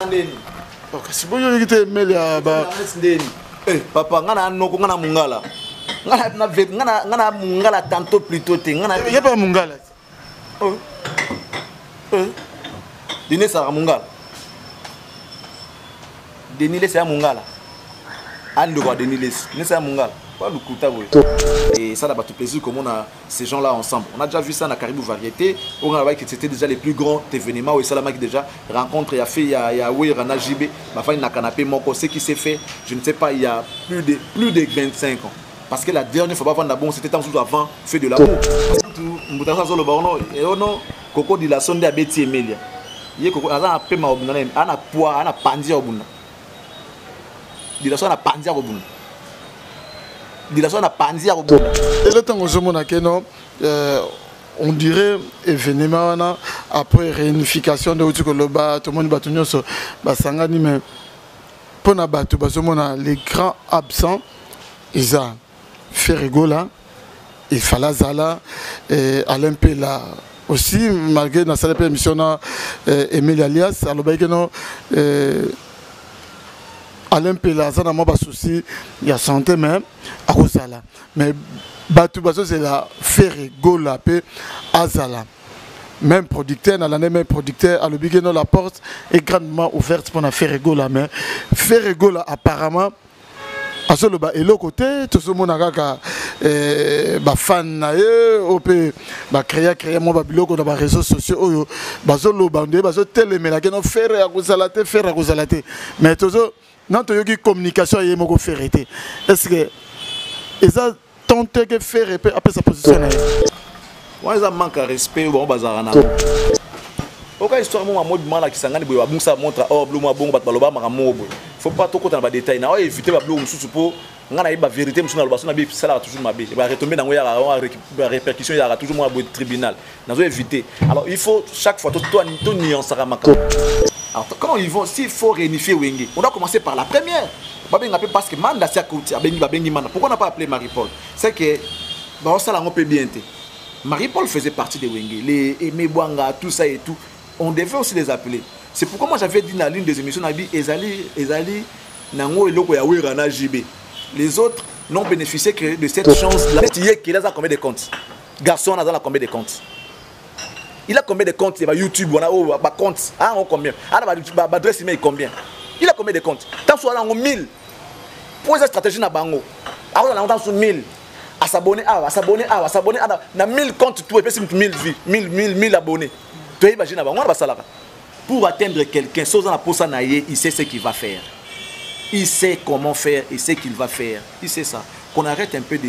kasi boyo yite meli ba papa ngana noko ngana mungala ngana mungala tantôt plutôt te ngana yeba mungala dine sa mungala denile sa mungala ando kwa denile ne sa mungala pas le coup et ça n'a pas tout plaisir comme on a ces gens là ensemble. On a déjà vu ça dans Caribou Variété, on a vu que c'était déjà les plus grands événements où Salama qui déjà rencontre, il y a fait, il y a oui Rana JB, ma femme n'a canapé moko, ce qui s'est fait, je ne sais pas, il y a plus de 25 ans. Parce que la dernière fois avant d'abord c'était tant avant fait de l'amour. Mbutasa solo barono et ono koko di la sonde a Betty Emilia. Yé koko azana pe ma obuna ana poa ana pandia obuna. Di la sonde a pandia obuna. Et le temps on dirait événement après réunification de Otukoloba, tout le monde battu sur Basangani, mais pour les grands absents, ils ont fait rigola, il fallait Zala, Alain Pela aussi, malgré la salle émission, Emile Alias, alors Alain Pela, ça n'a pas de souci, il y a santé même, à cause de ça. Mais Batou Basso, c'est la Ferregola, Azala. Même producteur, dans l'année même producteur, à l'obligation la porte est grandement ouverte pour la Ferregola. Mais Ferregola, apparemment, à ce et l'autre côté, tout ce monde a fan créer mon babiloko dans les réseaux sociaux, bazolo bandé, bazo télé, mais la gueule faire à cause de la mais tout ça. Non, tu as une communication avec mon frère. Est-ce que ils ont tenté de faire après sa position? Moi, ils manquent de respect au bazarana. Aucune histoire moi mode mal qui s'engage boy abun ça montre oh bleu moi bon bat baloba maramo boy. Faut pas trop côté dans les détails. Na éviter ba bleu mususu po ngana ba vérité mususu na lobaso na bi ça là toujours mabe. Ba retomber dans ya répercussion ya toujours moi au tribunal. Na zo éviter. Alors il faut chaque fois tout nuancer ramaka. Alors comment ils vont s'il faut réunifier Wenge? On doit commencer par la première. Parce que Manda Siakouti Bengi Manda. Pourquoi on n'a pas appelé Marie-Paul? C'est que bah ça là on peut bien être. Marie-Paul faisait partie de Wenge. Les Aimé Bouanga, tout ça et tout. On devait aussi les appeler. C'est pourquoi moi j'avais dit dans l'une des émissions, Ezali, Nango et Loko Yaoué Rana JB. Les autres n'ont bénéficié que de cette chance-là. Il a combien de comptes? Garçon, on a combien de comptes? Il a combien de comptes? Il y a YouTube, on a comptes. Ah, on combien? Ah, adresse email combien? Il a combien de comptes? Tant soit là, on 1000. Pour cette stratégie, on a bango. Ah, on a 1000. À s'abonner, à s'abonner, à s'abonner. On a 1000 comptes, tout, et puis 1000 vues, 1000 abonnés. Pour atteindre quelqu'un, il sait ce qu'il va faire. Il sait comment faire, il sait qu'il va faire. Il sait ça. Qu'on arrête un peu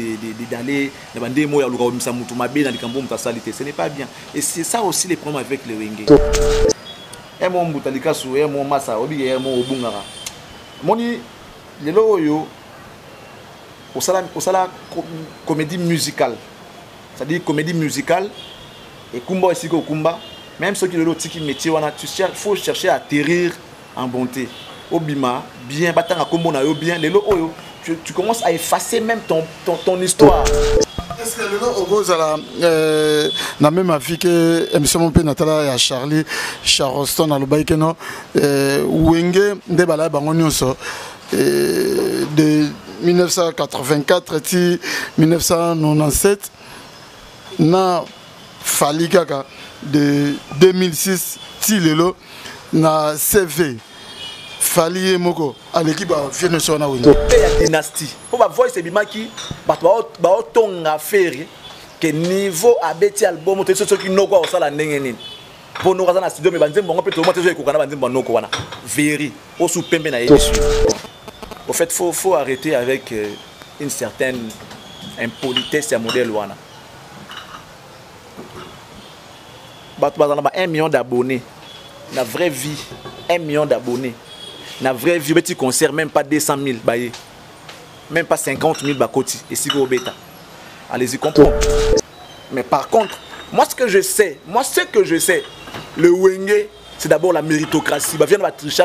d'aller dans des mots, ce n'est pas bien. Et c'est ça aussi les problèmes avec le Wenge. Et mon Boutalika sou, et mon Massa, et mon Obungara. Moni, le loyo, au sala comédie musicale. C'est-à-dire comédie musicale, et Kumba et Siko Kumba. Même ceux qui le petit métier, il faut chercher à atterrir en bonté. Obima, bien, bien, tu commences à effacer même ton histoire. Est-ce que le nom na même avis que M. Natala et Charlie Charleston à l'Obaïkeno, Wenge de Bala Bangonioso de 1984 à 1997, na Falikaka de 2006 Tilelo na CV Fali Moko à l'équipe à Fienosona na Wenge dynastie pour ba voice bimaki ba tonga faire que niveau abeti album to ceux qui noko au sala ndenge nini pour nous na studio mais banzembo ngo peto mo tezo ekokana banzembo noko wana veri au sous pembe na émission. Au fait faut arrêter avec une certaine impolitesse à modèle wana. 1 million d'abonnés. La vraie vie, 1 million d'abonnés. La vraie vie, petit concert, même pas 200 000 baillés. Même pas 50 000 bakoti. Et si vous bêta. Allez-y, comprendre. Mais par contre, moi ce que je sais, le Wenge, c'est d'abord la méritocratie. Bah, viens de tricher.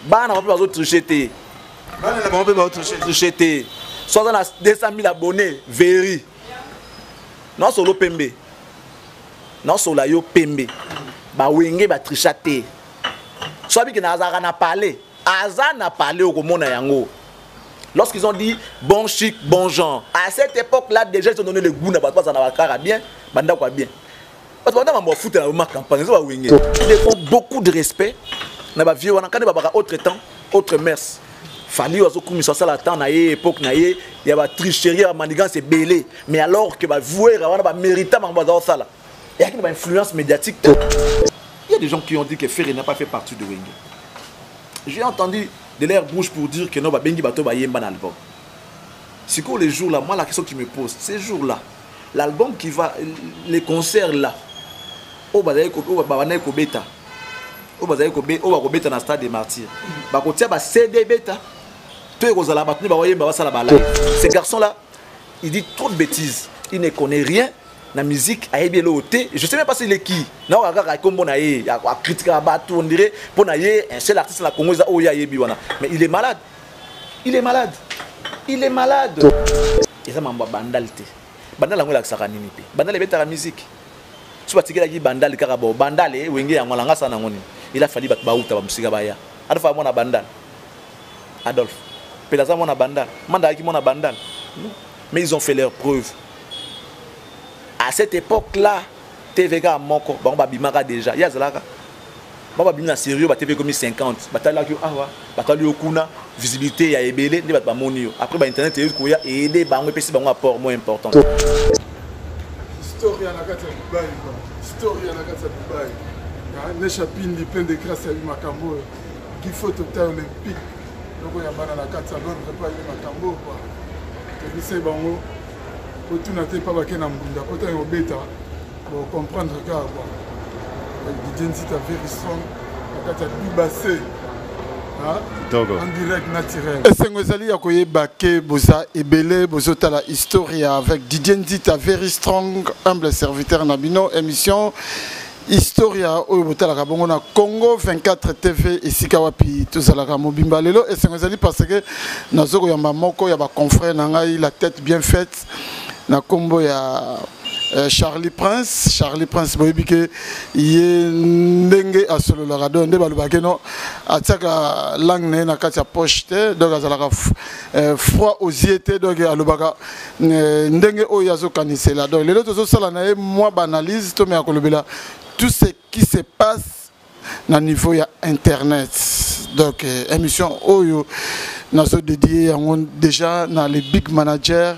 Bah, on va pas tricher. Tricher. Soit dans 200 000 abonnés, véri. Non, solo pembe. Non, sur la yo pembe. Ba Wenge ba trichate. soit bien que Nazara n'a parlé Aza n'a parlé au Komona Yango lorsqu'ils ont dit bon chic bon genre à cette époque là déjà ils ont donné le goût na pas ça na bakara bien banda quoi bien parce que pendant ma foot na ma campagne ça va winge ils font beaucoup de respect na ba vieux wana quand ba autre temps autre mers fallait ozo comme ça la temps na époque na y a ba tricherie ba manigance c'est belé mais alors que ba jouer wana ba mérita ma ba ça là il y a une influence médiatique il y a des gens qui ont dit que Ferré n'a pas fait partie de Wenge. J'ai entendu de l'air bouche pour dire que non, Bengi Bato va yemba l'album. C'est quoi les jours là, moi la question qui me pose, ces jours là, l'album qui va, les concerts là, au Bazaï ko bêta, au Bazaï ko bêta dans le stade des martyrs, bah quand il y a CD bêta, tout est aux alabatni, bah voyez, bah ça la balade. Ces garçons là, ils disent trop de bêtises, ils ne connaissent rien. La musique a été l'auté, je sais même pas si c'est qui. Non, comme on a critiqué à Batou, on dirait, pour un seul artiste la Congo, mais il est malade. Il est malade. Il est malade. Et ça m'a bandalité. Bandal a ça kanini pe. Bandal est la musique. Si tu as dit bandal karabo, bandal est wenge ya ngolanga sana ngoni. Il a fallu battre bauta ba musique baya. Adolphe mona bandal. Adolphe. Pelaza mona bandal. Manda qui mona bandal. Mais ils ont fait leurs preuves. À cette époque-là, TVG à Moko, bon babimaka déjà. Il y a zalaka. Bon babimina sérieux, ba TV comme 50. Batala ki awa, batali okuna, visibilité ya ebele, ne bat monio. Après ba internet et ko ya aider ba ngwe pesi ba ngwa apport moins important. Historia na kati ya Dubai quoi. Historia na kati ya Dubai. Ne chapine plein de grâce à Makambo. Qui faut total olympique. Donc ya bana na kati ya Londres pas Makambo quoi. Que c'est bango. Tout n'a pas baqué dans le monde. Quand on est au bêta, pour comprendre que Didier Nzita very strong, quand il a du en direct naturel. Et c'est Ngozali a koye baqué boza ebele bozota la historia avec Didier Nzita very strong, humble serviteur Nabino émission. Historia au Botala Bongo na Congo 24 TV et Sikawapi tous à la Mobimba lelo et c'est parce que Nazoko Yamba Moko yaba confrère nangai la tête bien faite na combo ya Charlie Prince boyebi ke ye ndenge asolo la radio nde balobake no ataka langue na kati ya poche te donc azalaka froid aux yeux te donc alobaka ndenge oyo azokanisela donc lelo tozosala na ye moi banalise to me akolobela tout ce qui se passe na niveau ya internet donc émission oyo nazo dédié déjà dans les big managers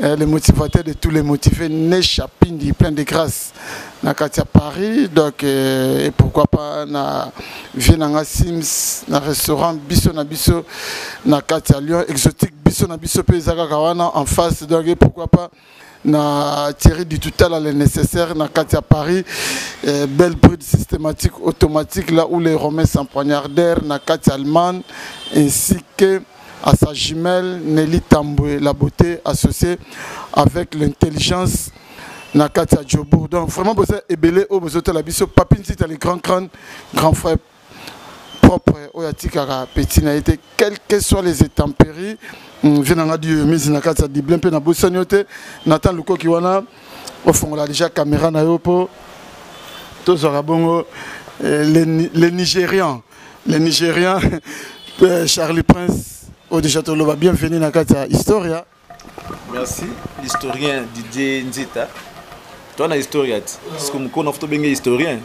les motivateurs de tous les motivés ne chapindi plein de grâce na Katia Paris donc et pourquoi pas na Vienanga Sims na restaurant biso na Katia Lyon exotique biso na biso pezaka kawana en face donc et pourquoi pas na Thierry du total le nécessaire na Katia Paris belle bride systématique automatique là où les Romains s'empoignardèrent na Katia Allemagne ainsi que à sa jumelle Nelly Tamboué, la beauté associée avec l'intelligence na Katia Djobour. Donc vraiment vous êtes ébélé au besoin de la biso papine si tu as les grands frères propres au yatikara petit na été quelles que soient les intempéries venant du mise na Katia di blempe na bossanyote Nathan Luko kiwana au fond là déjà caméra na yopo tous bongo les Nigérians Charlie Prince au déjà tout le monde bienvenue dans Katia Historia. Merci l'historien Didier Nzita. Toi na historia parce que mon connaît bien historien.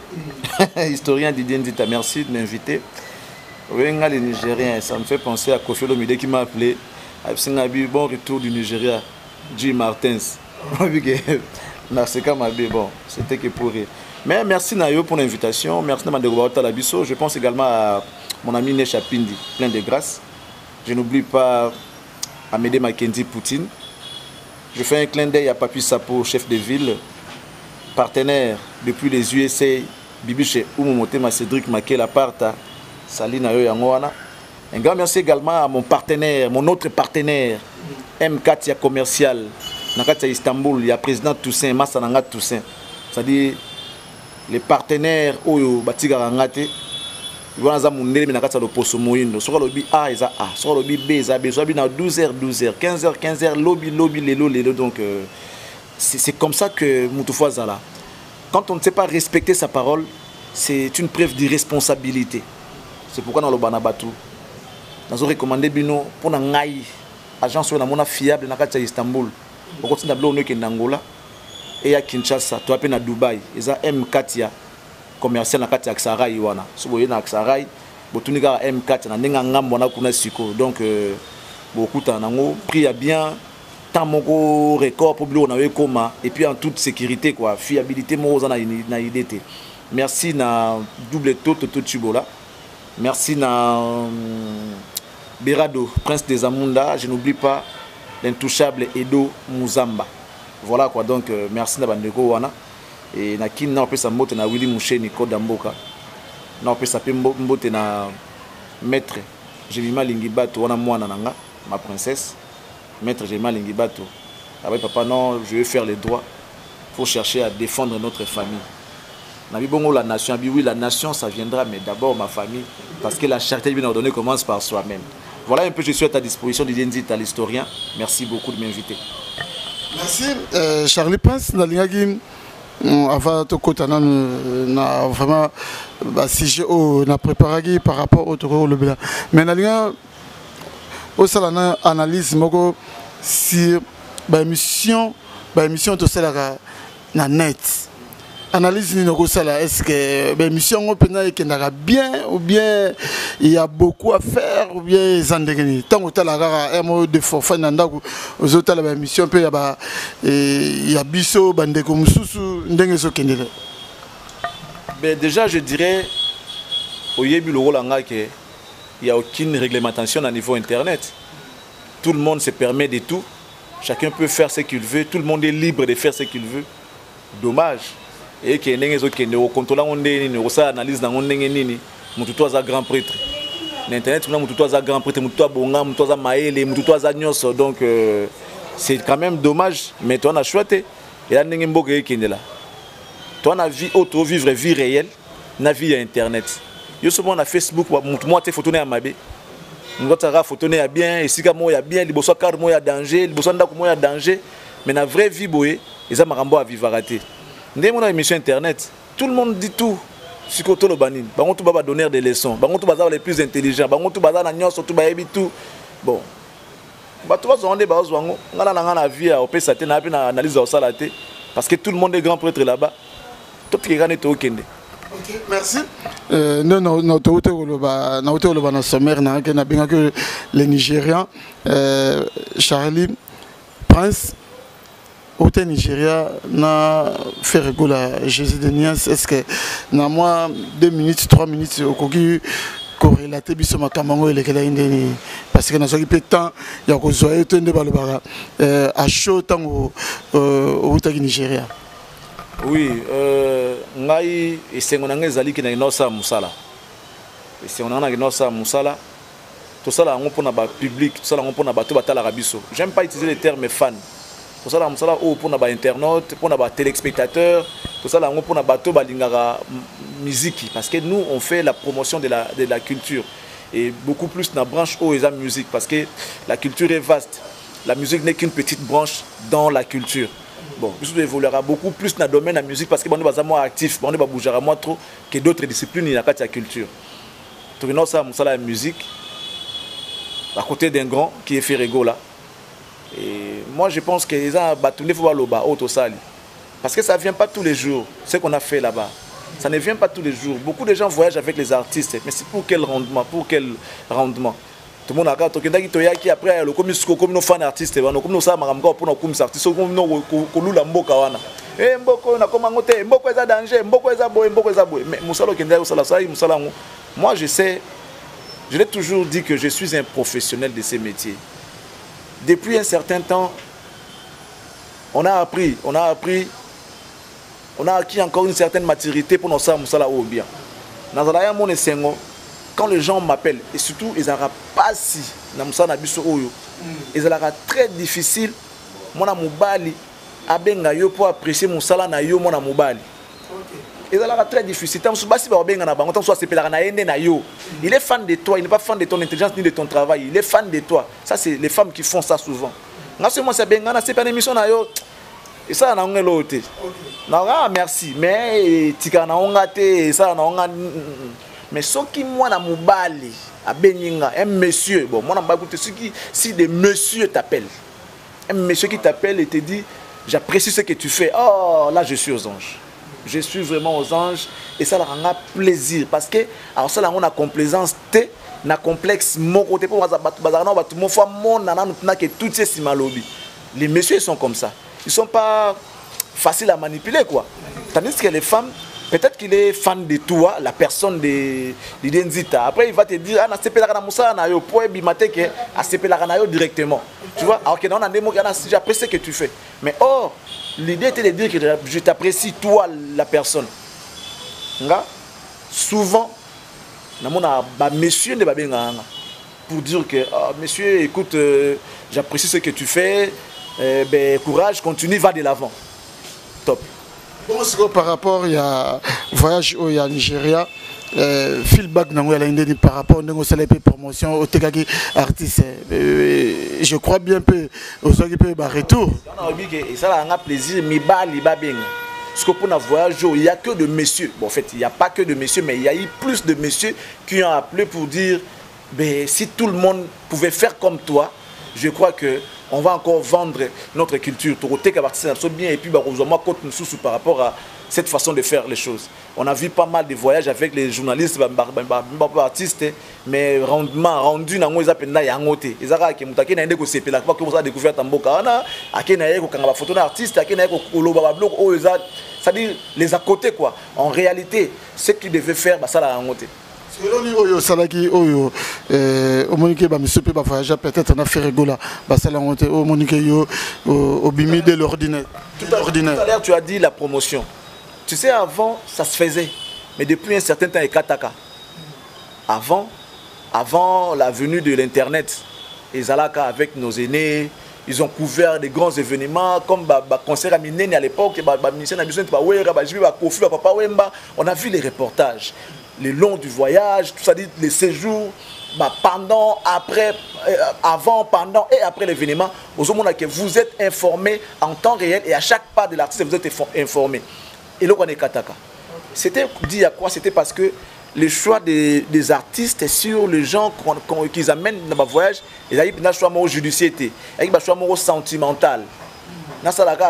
Historien Didier Nzita, merci de m'inviter. Wenga les Nigériens, ça me fait penser à Kofi Olomide qui m'a appelé. Absingabi bon retour du Nigeria. Jim Martins. Merci Kamabe bon, c'était que pour rire. Mais merci Nayo pour l'invitation, merci Namadego Talabiso. Je pense également à mon ami Necha Pindi, plein de grâce. Je n'oublie pas Amédée Mackenzie Poutine. Je fais un clin d'œil à Papi Sapo, chef de ville, partenaire depuis les USA, Bibiche Oumomotema Cédric Makela Parta, Salina Yoyangwana. Un grand merci également à mon partenaire, mon autre partenaire, M4 commercial, Nakatia Istanbul, il y a président Toussaint, Massananga Toussaint. C'est-à-dire les partenaires Oyo Batigarangate. Il y a des gens qui ont poste moyen. Soit le A est A, soit le B est B, soit le 12h, 12h, 15h, 15h, lobby, lelo. Donc, c'est comme ça que Moutoufoua Zala. Quand on ne sait pas respecter sa parole, c'est une preuve d'irresponsabilité. c'est pourquoi dans le Banabatu nous avons recommandé bino pour na ngai agence où na mona fiable na kati ya Istanbul au continent de l'ONU qui est Angola et à Kinshasa to appelle na Dubaï eza M4 ya commercial na kati ya Sarai wana so boye na Sarai botunika M4 na ndenga ngambo na kuna siko donc beaucoup ta nango prix ya bien tant moko record pour blo na we koma et puis en toute sécurité quoi fiabilité mo za na idée. Merci na double toto Chibola. Merci na Berado, Prince des Amunda. Je n'oublie pas l'intouchable Edo Muzamba. Voilà quoi, donc merci na bandeko wana. Et na kin na opé sa mbote na Willy Mouché Nico Damboka. Na opé sa mbote na maître Jemima Lingibato wana mwana nanga, ma princesse. Maître Jemima Lingibato. Après papa non, je vais faire les droits pour chercher à défendre notre famille. Bongo la nation, oui la nation ça viendra, mais d'abord ma famille, parce que la charité bien ordonnée commence par soi-même. Voilà un peu, je suis à ta disposition, Didier Nzita, l'historien. Merci beaucoup de m'inviter. Merci Charlie Prince, avant de côté na vraiment sujet na préparé par rapport au tour le blanc. Mais nalinga au salana analyse moko sur émission to sala na net. Analyse est-ce que l'émission est bien ou bien il y a beaucoup à faire ou bien tant que tu as un mot de forfait aux autres l'émission il y a biso bande comme sous déjà je dirais au début le rôle il n'y a aucune réglementation à niveau internet. Tout le monde se permet de tout, chacun peut faire ce qu'il veut, tout le monde est libre de faire ce qu'il veut. Dommage. Et que ndenge zo kende o contrôler ondeni ne osa analyse na ndenge nini mutu to za grand prêtre na internet kuna mutu to za grand prêtre mutu to bonga mutu to za maele mutu to za nyoso donc c'est quand même dommage mais toi on a choisi et là ndenge mboka ekende là toi on a vie auto vivre vie réelle na vie à internet yo souvent na Facebook mutu mo te photo na mabe ngota ra photo na bien et sika mo ya bien liboso carte mo ya danger liboso ndako mo ya danger mais na vraie vie boye eza makambo à vivre raté. Dès mon émission internet, tout le monde dit tout. Si tu le banin, bango tout baba donner des leçons, bango tout bazar les plus intelligents, bango tout bazar na nyos tout baebi tout. Bon. Ba tout bazar on débat bango, ngala na ngana vie a opé saté na na analyse au salaté parce que tout le monde est grand prêtre là-bas. Tout qui gagne to kende. OK, merci. Non to le ba na sommaire na que na binga que les Nigérians Charlie Prince au Nigeria, na fait rigoler Jésus de Nias. Est-ce que na moi 2 minutes, 3 minutes au coquille corrélaté biso makamango et les parce que na so qui temps il y a ko zoé tende balobara à chaud tant au Nigeria. Oui, ngai esengo na ngezali ki na inosa musala. Esengo na inosa musala. Tout ça là on pour na ba public, tout ça là on pour na bato batala rabiso. J'aime pas utiliser le terme fan. Tout ça là pour na ba internautes, pour na ba téléspectateurs, tout ça là pour na bato balingara musique parce que nous on fait la promotion de la culture et beaucoup plus na branche et la musique parce que la culture est vaste. La musique n'est qu'une petite branche dans la culture. Bon, nous évoluera beaucoup plus dans le domaine de la musique parce que nous sommes moins actifs, nous bougera moins trop que d'autres disciplines dans la culture. Tout le ça la musique à côté d'un grand qui est Ferrego là. Et moi je pense que les gens battent faut le bas auto sali parce que ça vient pas tous les jours. Ce qu'on a fait là-bas, ça ne vient pas tous les jours. Beaucoup de gens voyagent avec les artistes, mais c'est pour quel rendement, tout le monde a quand qui après le comme nos fans artistes comme nous ça maramka pour nos comme artistes comme nous kolula mboka wana mboko na koma ngote mboko eza danger mboko eza boy mais musalo kenda usala sai musala moi je l'ai toujours dit que je suis un professionnel de ces métiers. Depuis un certain temps on a acquis encore une certaine maturité pour nos ça musala ou bien nazala ya mon esengo. Quand les gens m'appellent, et surtout, ils n'auront pas si, ils auront très difficile, mon amoubali, pour apprécier mon salaire na yo, mon amoubali. Ils auront très difficile. Il est fan de toi, il n'est pas fan de ton intelligence ni de ton travail, il est fan de toi. Ça, c'est les femmes qui font ça souvent. C'est pas une émission na yo. Et ça, on a l'autre. Merci, mais tika na ongate, ça na Mais ce qui moi na mobali à Beninga, un monsieur, bon, moi na mobali si des monsieur t'appellent, un monsieur qui t'appelle et te dit j'apprécie ce que tu fais, oh là je suis aux anges. Je suis vraiment aux anges et ça leur rend plaisir parce que alors ça là on a complaisance té na complexe mon côté pour bazarana ba tout mon fois mon nana que tout ces simalobi. Les messieurs ils sont comme ça. Ils sont pas faciles à manipuler quoi. Tandis que les femmes peut-être qu'il est fan de toi, la personne de l'identité. Après il va te dire ah na sepela kana musa na yo po bimate que a sepela kana yo directement. Tu vois alors que dans un démo j'apprécie ce que tu fais. Mais or l'idée était de dire que je t'apprécie, toi, la personne. Souvent, monsieur pour dire que, oh, monsieur, écoute, j'apprécie ce que tu fais, courage, continue, va de l'avant. Top. Bon, par rapport à voyage au Nigeria, feedback par rapport à promotion au TKG artiste, je crois bien que aux retour. Et ça a un plaisir, mais parce que pour un voyage, il n'y a que de messieurs. Bon, en fait, il n'y a pas que de messieurs, mais il y a eu plus de messieurs qui ont appelé pour dire si tout le monde pouvait faire comme toi, je crois que on va encore vendre notre culture. Bien et puis par rapport à cette façon de faire les choses. On a vu pas mal de voyages avec les journalistes, artistes, mais rendement rendu dans les appels là ngoté. Ils ont qui n'a que c'est la fois que vous avez découvert Tamboka na, qui n'a que quand photo d'artiste, qui n'a que ça dit les à côté quoi. En réalité, ce qu'ils devaient faire ça la ngoté. Oyo salaki oyo omonike ba monsieur pe ba voyager peut-être na fait rigola ba sala monte o monike yo au bimi de l'ordinaire tout à l'heure tu as dit la promotion. Tu sais avant ça se faisait mais depuis un certain temps et kataka. Avant la venue de l'internet et Zalaka avec nos aînés ils ont couvert des grands événements comme concert à Minene à l'époque on a vu les reportages le long du voyage, tout ça dit les séjours, pendant, après, avant, pendant et après l'événement, vous êtes informés en temps réel et à chaque pas de l'artiste vous êtes informés. Et là on est Kataka. C'était dit à quoi? C'était parce que le choix des artistes sur les gens qu'ils amènent dans le voyage, ils ont un choix judiciaire, ils ont un choix sentimental.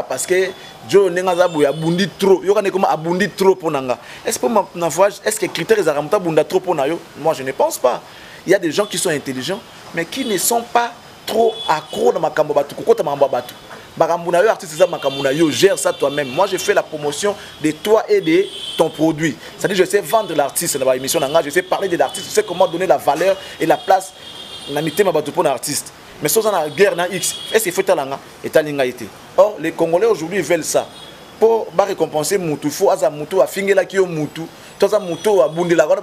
Parce que Joe Nengazabu abundi trop, yo kana comment abundi trop pour nanga. Est-ce que mon voyage, est-ce que critères les aramuta bunda trop pour nayo? Moi je ne pense pas. Il y a des gens qui sont intelligents mais qui ne sont pas trop accros dans makambo batu kokota mamba batu. Bakambu yo artiste ça makambu yo gère ça toi-même. Moi je fais la promotion de toi et de ton produit. C'est-à-dire je sais vendre l'artiste dans l'émission nanga, je sais parler de l'artiste, je sais comment donner la valeur et la place na mité mabatu pour l'artiste. Mais si on a la guerre na X, est-ce qu'il faut talanga et talinga été? Or, les Congolais aujourd'hui veulent ça. Pour récompenser Moutou, il faut que Moutou a fingé la qui est Moutou. Tout ça Moutou a bondi la gueule,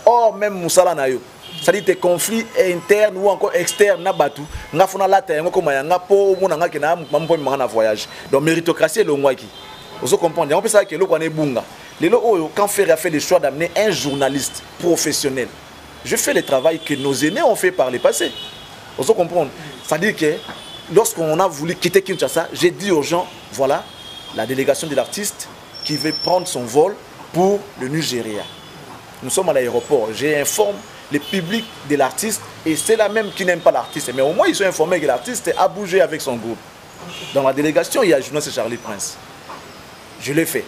or même Moussala na yo. Ça dit des conflits internes ou encore externes na batu. Nga fona la terre comme nga po mona nga kena mampo mangana voyage. Donc méritocratie est le ngwaki. Vous comprenez? On peut ça que le koné bunga. Quand Ferré a fait le choix d'amener un journaliste professionnel. Je fais le travail que nos aînés ont fait par le passé. Vous comprenez? C'est-à-dire que lorsqu'on a voulu quitter Kinshasa, j'ai dit aux gens, voilà, la délégation de l'artiste qui veut prendre son vol pour le Nigeria. Nous sommes à l'aéroport, j'informe le public de l'artiste et c'est la même qui n'aime pas l'artiste. Mais au moins ils sont informés que l'artiste a bougé avec son groupe. Dans la délégation, il y a journaliste Charlie Prince. Je l'ai fait.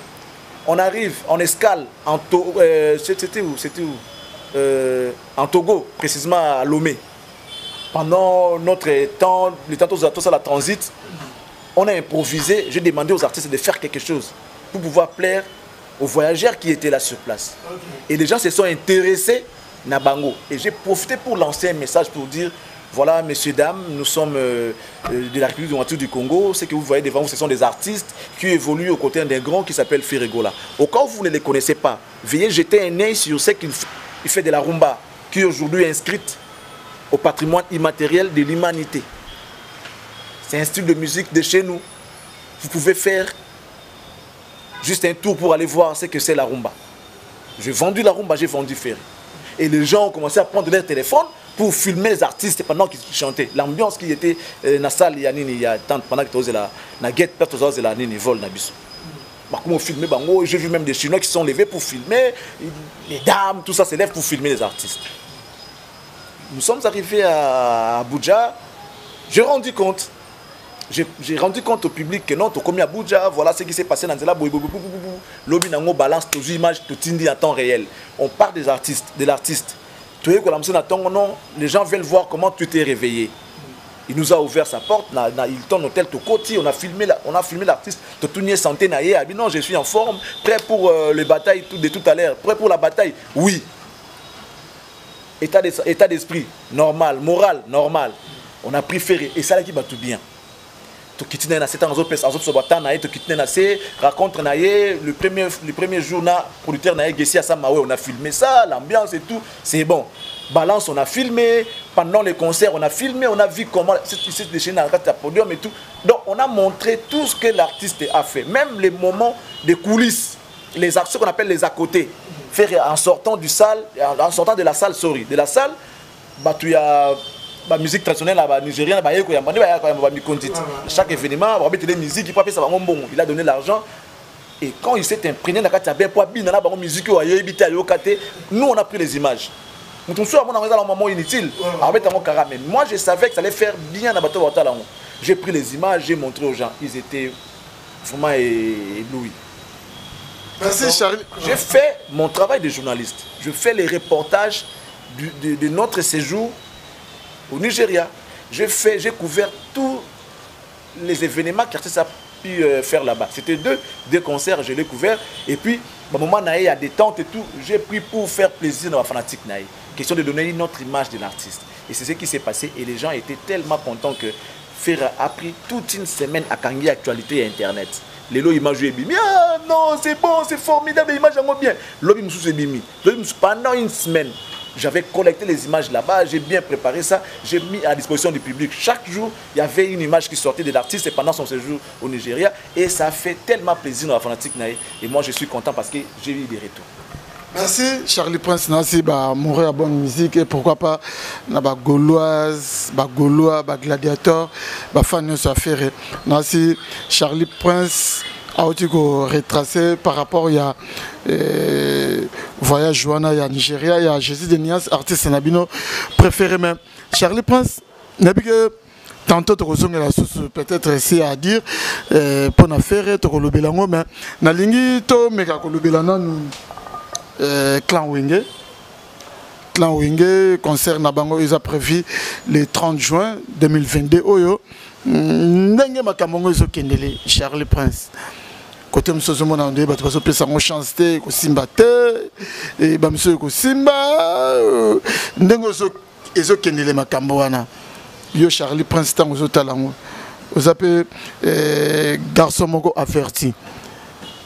On arrive, on escale en Togo, c'était où? En Togo, précisément à Lomé. Pendant notre temps, le temps tous à la transit, on a improvisé, j'ai demandé aux artistes de faire quelque chose pour pouvoir plaire aux voyageurs qui étaient là sur place. Et les gens se sont intéressés à Bango. Et j'ai profité pour lancer un message pour dire, voilà, messieurs, dames, nous sommes de la République du Congo. Ce que vous voyez devant vous, ce sont des artistes qui évoluent aux côtés d'un grand qui s'appelle Ferregola. Au cas où vous ne les connaissez pas, veuillez jeter un œil sur ce qu'il fait. Il fait de la rumba, qui est aujourd'hui inscrite au patrimoine immatériel de l'humanité. C'est un style de musique de chez nous. Vous pouvez faire juste un tour pour aller voir ce que c'est la rumba. J'ai vendu la rumba, j'ai vendu Ferré. Et les gens ont commencé à prendre leur téléphone pour filmer les artistes pendant qu'ils chantaient. L'ambiance qui était dans la salle, il y a pendant que tu as la guette, tu as la nini vol. comment filmer bango, j'ai vu même des Chinois qui sont levés pour filmer, les dames, tout ça se lève pour filmer les artistes. Nous sommes arrivés à Abuja, j'ai rendu compte au public que non, tu as commis à Abuja, voilà ce qui s'est passé dans Zela, l'obi nango balance toutes les images, tout indi en temps réel. On parle des artistes, de l'artiste. Les gens veulent voir comment tu t'es réveillé. Il nous a ouvert sa porte, il tourne hôtel Tokoti, on a filmé l'artiste, santé non, je suis en forme, prêt pour les batailles de tout à l'heure, prêt pour la bataille, oui. État d'esprit, normal, moral, normal. On a préféré, et ça là qui va tout bien. Raconte le premier jour, producteur on a filmé ça, l'ambiance et tout, c'est bon. Balance, on a filmé, pendant les concerts, on a filmé, on a vu comment c'est déchaîné dans le podium et tout. Donc on a montré tout ce que l'artiste a fait, même les moments de coulisses, ce qu'on appelle les à côté. Faire en sortant de la salle, il y a la musique traditionnelle nigérienne, chaque événement, il a donné l'argent. Et quand il s'est imprégné, nous on a pris les images. Inutile. Moi je savais que ça allait faire bien. J'ai pris les images, j'ai montré aux gens. Ils étaient vraiment éblouis. Merci Charlie. J'ai fait mon travail de journaliste. Je fais les reportages de notre séjour au Nigeria. J'ai couvert tous les événements qu'artiste a pu faire là-bas. C'était deux concerts, je l'ai couvert. Et puis, au moment où il y a des tentes et tout, j'ai pris pour faire plaisir dans la fanatique. Question de donner une autre image de l'artiste. Et c'est ce qui s'est passé. Et les gens étaient tellement contents que Ferra a pris toute une semaine à Kangi Actualité et Internet. Les lots images bimi. Ah non, c'est bon, c'est formidable, l'image est bien. L'obi moussou c'est bimi. Pendant une semaine, j'avais collecté les images là-bas, j'ai bien préparé ça, j'ai mis à disposition du public. Chaque jour, il y avait une image qui sortait de l'artiste pendant son séjour au Nigeria. Et ça fait tellement plaisir dans la fanatique Naï. Et moi, je suis content parce que j'ai eu des retours. Merci Charlie Prince, merci mourir à bonne musique et pourquoi pas Gauloise, Gaulois, Gladiateur, fan de affaire. Merci Charlie Prince a aussi retracé par rapport à voyage Joana, il y a Nigeria, il y a Jésus de Nias, artiste nabino préféré même. Charlie Prince, tantôt tu as la source peut-être ici à dire pour nous faire tu as mais na lingi to meka kolobelana nous Clan Wenge, concert Nabango, ils ont prévu le 30 juin 2022. Oyo, Ndenge Makamongo, ils ont kendele Charlie Prince. Côté monsieur Zomona, on dit bah tu vas se passer en chanté, ko Simba te, et bah monsieur ko Simba, Ndenge ils ont kendele Makamboana. Yo Charlie Prince tant aux talango, aux appels garçon mongo averti.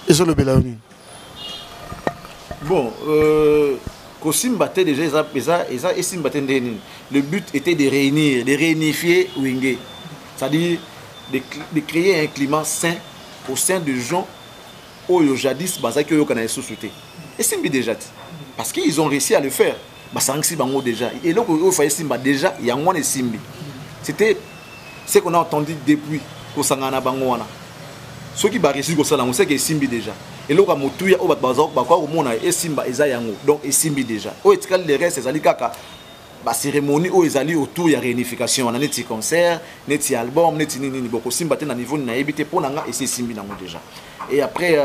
Ils ont le belaoni. Bon, le but était de réunir, de réunifier Wenge. C'est-à-dire de créer un climat sain au sein de gens où jadis bazaki yo kana société. Et Simbi déjà parce qu'ils ont réussi à le faire. Basanksi bango déjà. Et là où fallait Simba déjà, il y a moins de Simbi. C'était ce qu'on a entendu depuis au Sangana bango wana. Ceux qui réussi comme ça, on sait que Simbi déjà. Et là, on a Simba Ezayango, donc Simbi déjà. Au étiquette les restes, c'est kaka cérémonie où ils allaient autour de la réunification. On a des concerts, des albums, des nini beaucoup Simba ten à niveau na évité pour nanga et c'est Simbi nango déjà. Et après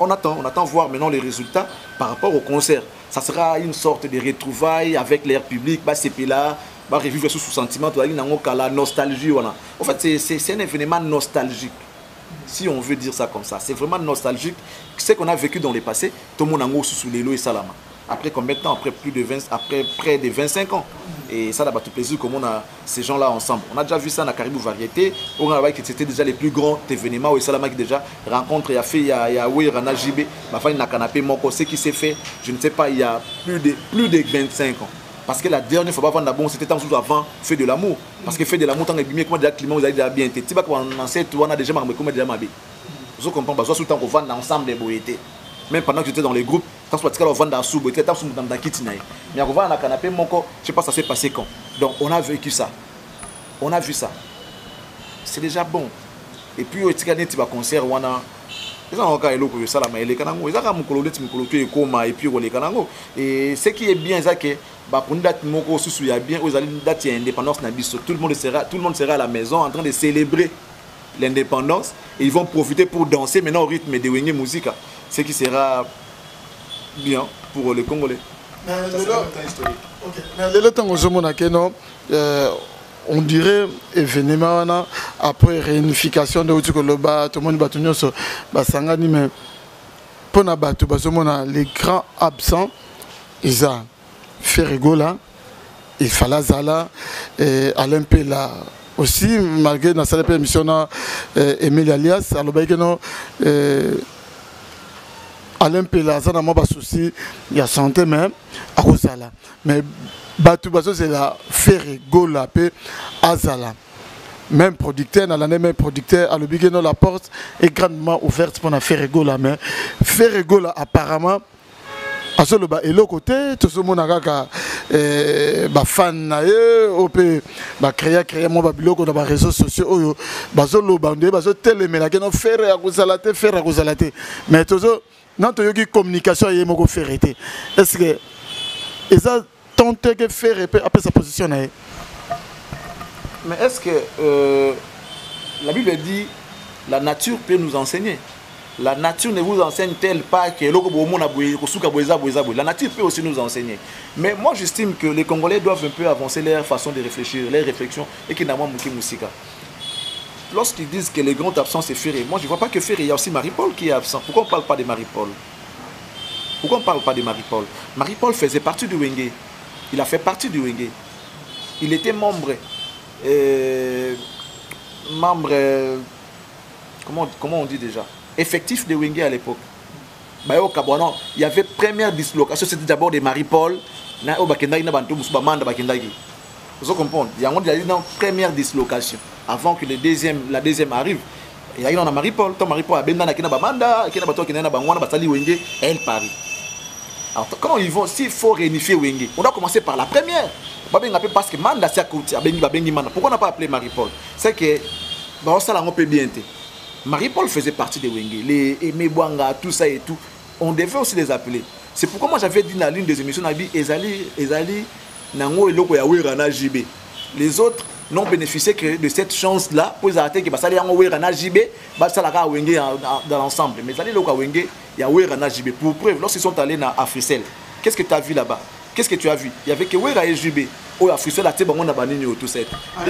on attend voir maintenant les résultats par rapport au concert. Ça sera une sorte de retrouvailles avec l'air public, c'est là. Revivre sous sentiment, la nostalgie. En fait, c'est un événement nostalgique. Si on veut dire ça comme ça, c'est vraiment nostalgique. Ce qu'on a vécu dans le passé, tout le monde a sous les lots et salama. Après combien de temps? Après près de 25 ans. Et ça, tout plaisir comme on a ces gens-là ensemble. On a déjà vu ça dans la Caribou Variété. On a vu que c'était déjà les plus grands événements où Salama qui déjà rencontre, il y a fait, il y a Rana Jibé, ma femme n'a canapé, mon conseil qui s'est fait, je ne sais pas, il y a plus de 25 ans. Parce que la dernière fois avant, c'était avant fait de l'amour. Parce que fait de l'amour, tant que le climat, vous avez déjà bien été. Tu vois qu'on a déjà marqué comme déjà mabé. Vous comprenez pas, tout le temps qu'on vend ensemble des boétés. Même pendant que j'étais dans les groupes, quand on vend dans sous boété, tant dans la kitinaï. Mais on va dans le canapé, mon corps, je sais pas ça s'est passé quand. Donc on a vécu ça. On a vu ça. C'est déjà bon. Et puis au petit concert, on a Ils ont encore eloko yo sala maele kanango. Ils ont mukolo net mukolo to ekoma et puis les kanango. Et ce qui est bien c'est que bah pour une date moko susu ya bien aux allez date indépendance na biso. Tout le monde sera à la maison en train de célébrer l'indépendance et ils vont profiter pour danser maintenant au rythme de Wenge Musica. Ce qui sera bien pour les Congolais. Mais le temps où je m'en on dirait événement après réunification de Utukoloba, tout le monde batunyo so basangani mais pour na batu basomona les grands absents ils ont fait rigola il fallait zala et Alain Pela aussi malgré dans cette émission Emile Alias alors que non Alain Pela ça n'a pas de souci il y a santé même à Rosala mais Batu Baso c'est la faire rigola pe azala même producteur dans l'année même producteur à l'obligation la porte est grandement ouverte pour faire rigola mais faire rigola apparemment à ce le bas et l'autre côté tout ce monde a ba fan na ye op ba créer mon babiloko dans les réseaux sociaux oyo bazo lo bande bazo telemela que non faire à Rosalate mais tout ça non to yoki communication yé moko faire été est-ce que et ça tenter de faire après sa position. Mais est-ce que la Bible dit la nature peut nous enseigner? La nature ne vous enseigne-t-elle pas que la nature peut aussi nous enseigner. Mais moi j'estime que les Congolais doivent un peu avancer leur façon de réfléchir, leurs réflexions et qu'ils n'ont pas mouki musica. Lorsqu'ils disent que les grands absents c'est Ferré, moi je ne vois pas que Ferré, il y a aussi Marie-Paul qui est absent. Pourquoi on ne parle pas de Marie-Paul? Pourquoi on ne parle pas de Marie-Paul? Marie-Paul faisait partie du Wenge. Il a fait partie du Wenge. Il était membre, comment on dit déjà, effectif de Wenge à l'époque. Il y avait première dislocation, c'était d'abord de Marie-Paul. Vous comprenez? Il y a eu une première dislocation avant que la deuxième arrive. Il y a eu une Marie-Paul. Marie-Paul a bien elle Paris. Alors, comment ils vont, s'il faut réunifier Wenge, on doit commencer par la première. Parce que Manda, c'est à côté. Pourquoi on n'a pas appelé Marie-Paul? C'est que ça on peut bien. Marie-Paul faisait partie de Wenge. Les Aimé Bouanga, tout ça et tout. On devait aussi les appeler. C'est pourquoi moi j'avais dit dans l'une des émissions, Ezali, Nango et Loko Yaouirana JB. Les autres n'ont bénéficié que de cette chance-là pour les arrêter que Basali Yango Yaouirana JB, Basalaka Wenge dans l'ensemble. Mais Ezali Loko Wenge, Yaouirana JB. Pour preuve, lorsqu'ils sont allés à Africel, qu'est-ce que tu as vu là-bas? Qu'est-ce que tu as vu? Il y avait que Wera et JB. Au Africel, la Tébon, on a banni tout ça.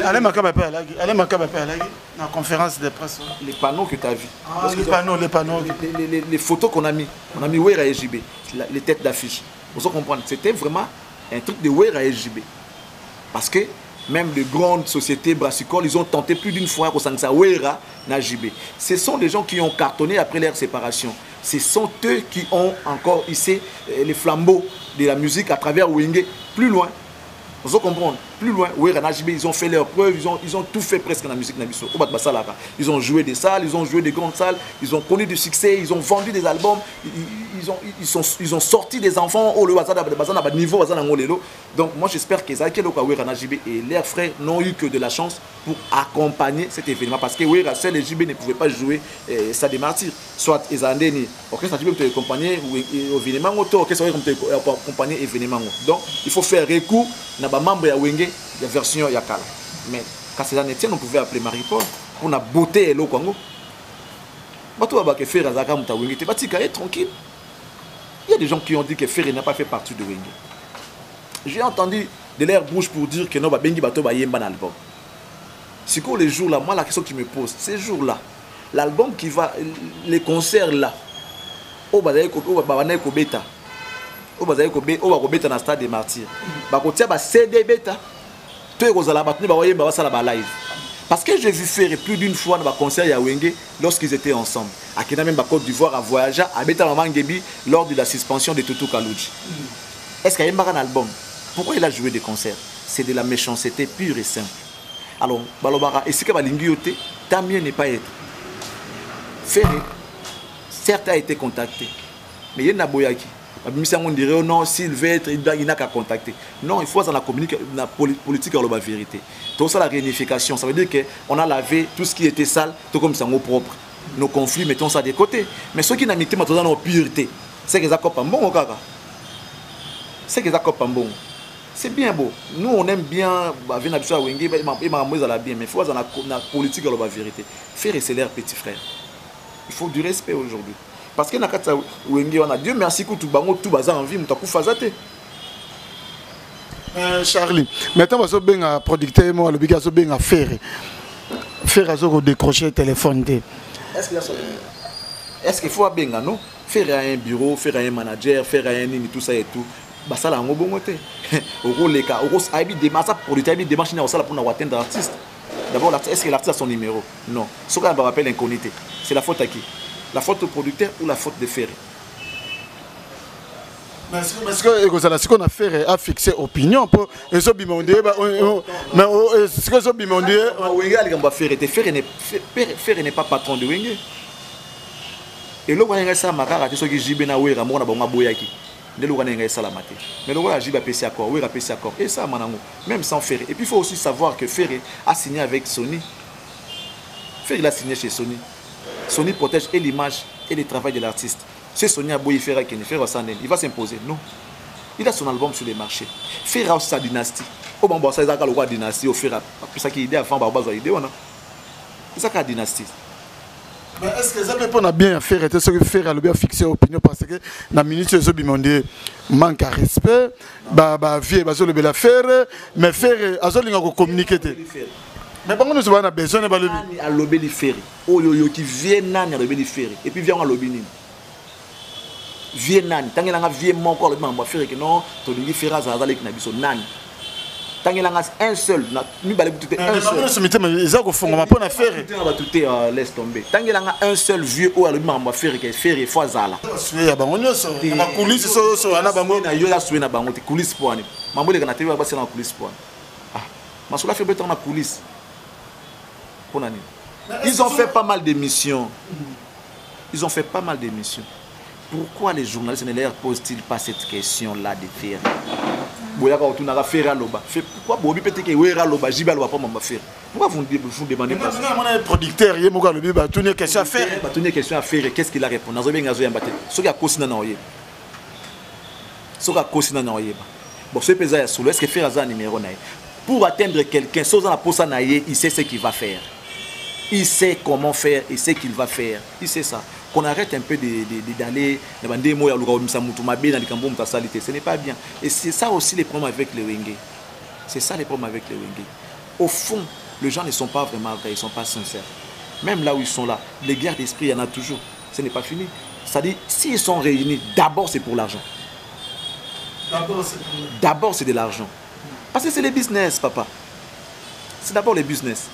Allez, ma la conférence de presse. Les panneaux que tu as vus. Ah, les panneaux. Les photos qu'on a mis. On a mis Wera et JB. Les têtes d'affiche. Vous comprenez? C'était vraiment un truc de Wera et JB. Parce que même les grandes sociétés brassicoles, ils ont tenté plus d'une fois qu'on s'en Wera et JB. Ce sont des gens qui ont cartonné après leur séparation. Ce sont eux qui ont encore hissé les flambeaux de la musique à travers Wenge. Plus loin, vous comprenez? Plus loin, ils ont fait leurs preuves, ils ont tout fait presque dans la musique. Ils ont joué des salles, ils ont joué des grandes salles, ils ont connu du succès, ils ont vendu des albums, ils ont sorti des enfants au niveau. Donc moi j'espère que et leurs frères n'ont eu que de la chance pour accompagner cet événement. Parce que seul et JB ne pouvaient pas jouer ça des martyrs. Soit ils ont accompagné événement. Donc il faut faire recours à des membres de Wenge. Il y a version Yakala. Mais quand c'est en Etienne, on pouvait appeler Marie-Paul pour la beauté et l'eau Congo. Tranquille. Il y a des gens qui ont dit que Ferré n'a pas fait partie de Wenge. J'ai entendu de leur bouche pour dire que non, Bengi Bato va yemba dans l'album. C'est quoi les jours là? Moi, la question qui me pose, ces jours-là, l'album qui va, les concerts là, au Bataille Beta. Au Beta dans le stade des martyrs. Bakotia ba CD bêta. Parce que j'ai vu faire plus d'une fois dans le concert à Wenge lorsqu'ils étaient ensemble. À Kenya même Côte d'Ivoire à voyager à Beta Maman Ngebi lors de la suspension de Tutu Kalouji. Est-ce qu'il y a un album? Pourquoi il a joué des concerts? C'est de la méchanceté pure et simple. Alors, Balobara, et ce que Balingiote, tant mieux n'est pas être. Ferré, certes a été contacté, mais il y a un Boyaki. On dirait non, s'il veut être, il n'a qu'à contacter. Non, il faut dans la politique à la vérité. Tout ça, la réunification, ça veut dire qu'on a lavé tout ce qui était sale, tout comme ça, mot propre. nos conflits, mettons ça de côté. Mais ceux qui n'ont pas dans nos pureté, c'est que ça coupe en bon, c'est que ça coupe en bon. C'est bien beau. Nous, on aime bien, bien, mais il faut dans la politique, la vérité. Faire c'est leur petit frère. Il faut du respect aujourd'hui. Parce que on a Dieu merci que tout bazar en vie, Charlie, maintenant, on va un producteur, on va faire un décrocher le téléphone. Est-ce qu'il faut bien non? Faire un bureau, faire un manager, faire un nini, tout ça et tout. Bah ça là on bon côté. Au rôle les cas, au rôle aibi démarche producteur, aibi démarche na ça là pour atteindre l'artiste. D'abord est-ce que l'artiste a son numéro? Non. Ce qu'on va appeler incognité. C'est la faute à qui? La faute au producteur ou la faute de Ferré? Mais ce qu'on a fait à fixer opinion pour et ce bimondé mais ce que ce bimondé Ferré n'est pas patron de Wenge. Et là, on a ça makara te soki jibe na wera mona bango boyaki. De l'on a ça la maté. Mais le roi jibe a PC accord, wera PC accord. Et ça manango, même sans Ferré. Et puis il faut aussi savoir que Ferré a signé avec Sony. Ferré a signé chez Sony. Sony protège et l'image et le travail de l'artiste. C'est Sony a boy Ferré qui ne fait pas il va s'imposer. Non. Il a son album sur les marchés. Ferré a aussi sa dynastie. Au bon ça le roi dynastie au Ferré. C'est ça qui idée avant barbazo idée on a. C'est ça qui a dynastie. Mais est-ce que ça peut bien faire et ce que faire le bien fixer opinion parce que la ministre de Bimondé manque à respect, vie le bel affaire, mais faire à ce communiquer. Mais par contre nous avons besoin de le à lobby les ferry. Oh yo qui vient nani à lobby les ferry et puis vient à lobby ni. Vient nani, tant qu'il a vient mon corps le membre faire que non, to lui faire ça avec na biso nani. Tant qu'il a un seul, nous balai tout un seul. Mais ils ont fond on va pas faire. Tout laisse tomber. Tant qu'il a un seul vieux ou le membre faire que faire il faut zala. Suya bango nyoso. Na coulisses so ana bango na yo la suya na bango te coulisses poani. Mambo le kana te ba c'est na coulisses poani. Ah, masula fait beton na coulisses. Ils ont fait pas mal d'émissions. Ils ont fait pas mal d'émissions. Pourquoi les journalistes ne leur posent-ils pas cette question-là de faire? Pourquoi vous demandez pas ça? Producteur, il y a une question à faire. Une question à faire. Qu'est-ce qu'il a répondu? Ce qui a cosiné dans le ce qui a cosiné dans le bon, ce pesant est sous est-ce que faire un numéro? Pour atteindre quelqu'un, il sait ce qu'il va faire. Il sait comment faire, il sait qu'il va faire. Il sait ça. Qu'on arrête un peu d'aller ce n'est pas bien. Et c'est ça aussi les problèmes avec les Wenge. C'est ça les problèmes avec les Wenge. Au fond, les gens ne sont pas vraiment vrais, ils ne sont pas sincères. Même là où ils sont là, les guerres d'esprit, il y en a toujours. Ce n'est pas fini. C'est-à-dire, s'ils sont réunis, d'abord c'est pour l'argent. D'abord c'est de l'argent. Parce que c'est les business, papa. C'est d'abord les business.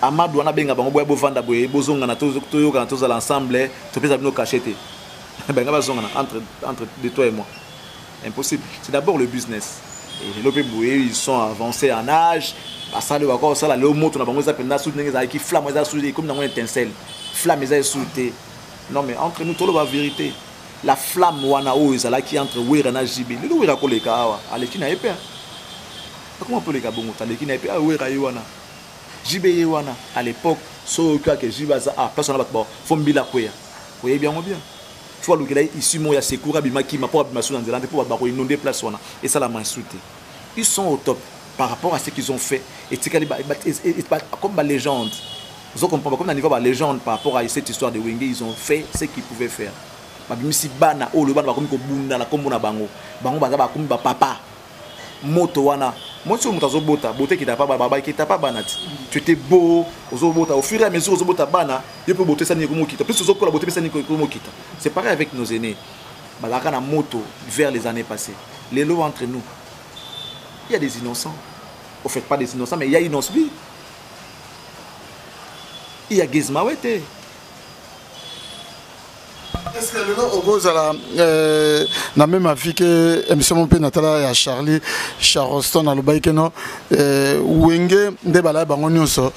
Amadou on a benga bango boya bovanda boye bozonga na toyo kana toza l'ensemble to pesa bino cachete benga bazonga entre de toi et moi impossible. C'est d'abord le business et les boye ils sont avancés en âge ça le encore ça là le moto na bango ça penda sous ngenga qui flamme ça sous comme dans une étincelle flamme ça sous-té. Non mais entre nous tout la vérité la flamme wana o ça là qui entre wera na jibi le wera ko le kawa alekina epé comment on peut les kabongo alekina epé wera yiwana Jibe Yewana, à l'époque, ce que Jibaza a, personne n'a pas fait mbila koya. Vous voyez bien ou bien? Il faut que ici, moi, il y a ces cours qui m'a pas pour inonder place. Et ça l'a insulté. Ils sont au top par rapport à ce qu'ils ont fait. Et comme la légende, vous comprenez comme un niveau de légende par rapport à cette histoire de Wenge, ils ont fait ce qu'ils pouvaient faire. Si bana, oh le bana comme bunda la comme bango, bango baza comme papa, moto wana. Moi, si tu bota, beauté qui t'a pas baba, qui t'a pas banat. Tu étais beau, au fur et à mesure, aux bota bana, il peut botter ça ni comme kita. Plus aux autres, la beauté ça ni comme kita. C'est pareil avec nos aînés. Balaka na moto vers les années passées. Les lots entre nous. Il y a des innocents. Au fait, pas des innocents, mais il y a Inosbi. Il y a Gizmawete. Est-ce que le nom oppose à la même avis que M. Natala et à Charlie Charleston à l'Obaïke non Wenge de Bala Bangonioso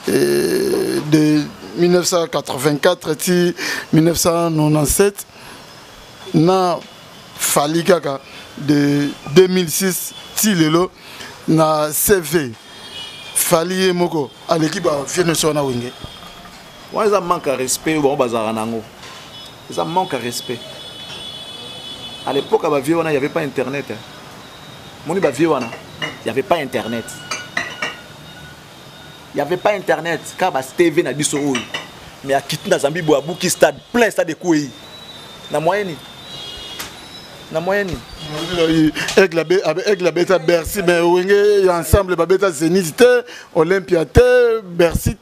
de 1984 à 1997 na Fali Kaka de 2006 Tilelo na CV Fali Moko à l'équipe à Fienne sur na Wenge. Ouais, ça manque à respect, bon, bazaranango. Ça manque à respect. À l'époque, à il n'y avait pas Internet. Mon il n'y avait pas Internet. Il n'y avait pas Internet. Car TV n'a dit ça. Mais à quitter dans Zambie, Boabou qui stade plein stade de couilles. Na moyenne. Na moyenne. Avec la bêta Bercy, mais ensemble, la bêta Zénith, Olympia, Bercy.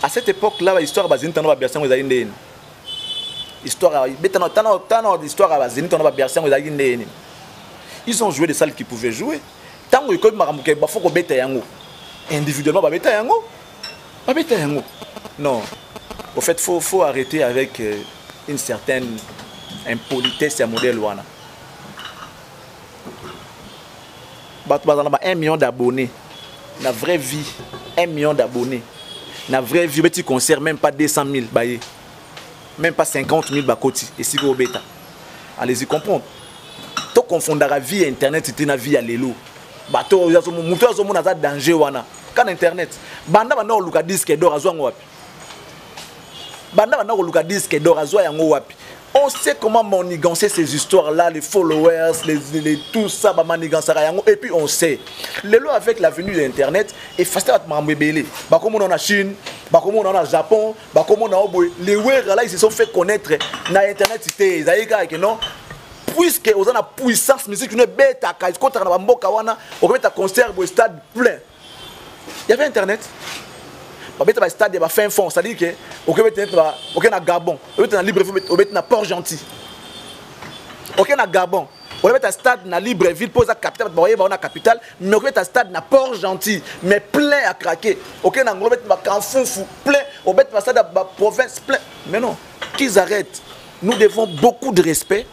À cette époque-là, l'histoire de Zénith, on va Bercy, on va y histoire, ils ont joué des salles qui pouvaient jouer. Tant que il faut qu'on bête individuellement, non. Au fait, faut arrêter avec une certaine impolitesse à modèle. 1 million d'abonnés. La vraie vie, 1 million d'abonnés. La vraie vie, tu ne conserves même pas 200 000. Même pas 50 000 bakoti. Et si vous bêta. Allez-y comprendre. Tu confonds la vie et Internet, c'est une vie à l'élo. Bateau, il y a un danger. Quand Internet, banda on luka disque d'or azwa wapi. Banda on luka disque d'or azwa yango wapi. On sait comment manigancer ces histoires-là, les followers, tout ça, et puis on sait. Le lot avec la venue de l'Internet est facile à m'embêler. Comme on est en Chine, comme on est au Japon, comme on est au Boy. Les Ouers là, ils se sont fait connaître dans l'Internet. Puisque on a la puissance musique, une bête à Kaïs, quand on a un mboka wana, on met un concert au stade plein. Il y avait Internet. On met un stade, il y a fin fond, c'est-à-dire que on met un Gabon, on met un Libreville, on met un Port-Gentil. On met un Gabon, on met un stade dans Libreville, pose la capitale, on met un capitale, mais on met un stade dans Port-Gentil, mais plein à craquer. On met un Canfoufou, plein, on met un stade dans la province, plein. Mais non, qu'ils arrêtent. Nous devons beaucoup de respect.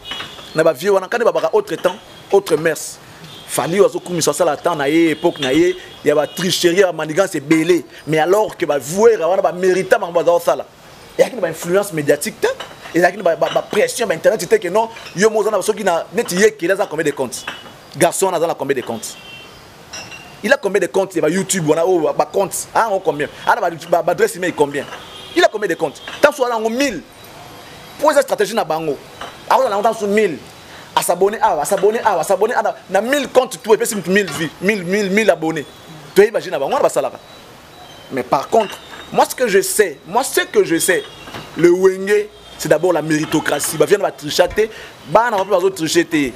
Quand on a autre temps, autre mers. Fali ozokoumi so sala temps na époque na y a tricherie à manigance c'est belé mais alors que va vouer wana ba mériter mamba za sala et avec une influence médiatique et avec une pression internet c'était que non yo mozana soki na neti ye qui a combien de comptes garçon na za combien de comptes il a combien de comptes il va YouTube on a ba comptes ah on combien ah ba adresse email combien il a combien de comptes tant soit là 1000 pour cette stratégie na bango ah on a longtemps sur 1000 à s'abonner na 1000 comptes tout et puis 1000 abonnés. Tu imagines avant moi ça là. Mais par contre, moi ce que je sais, le Wenge c'est d'abord la méritocratie. Ba vient va tricher, ba na pas tricher.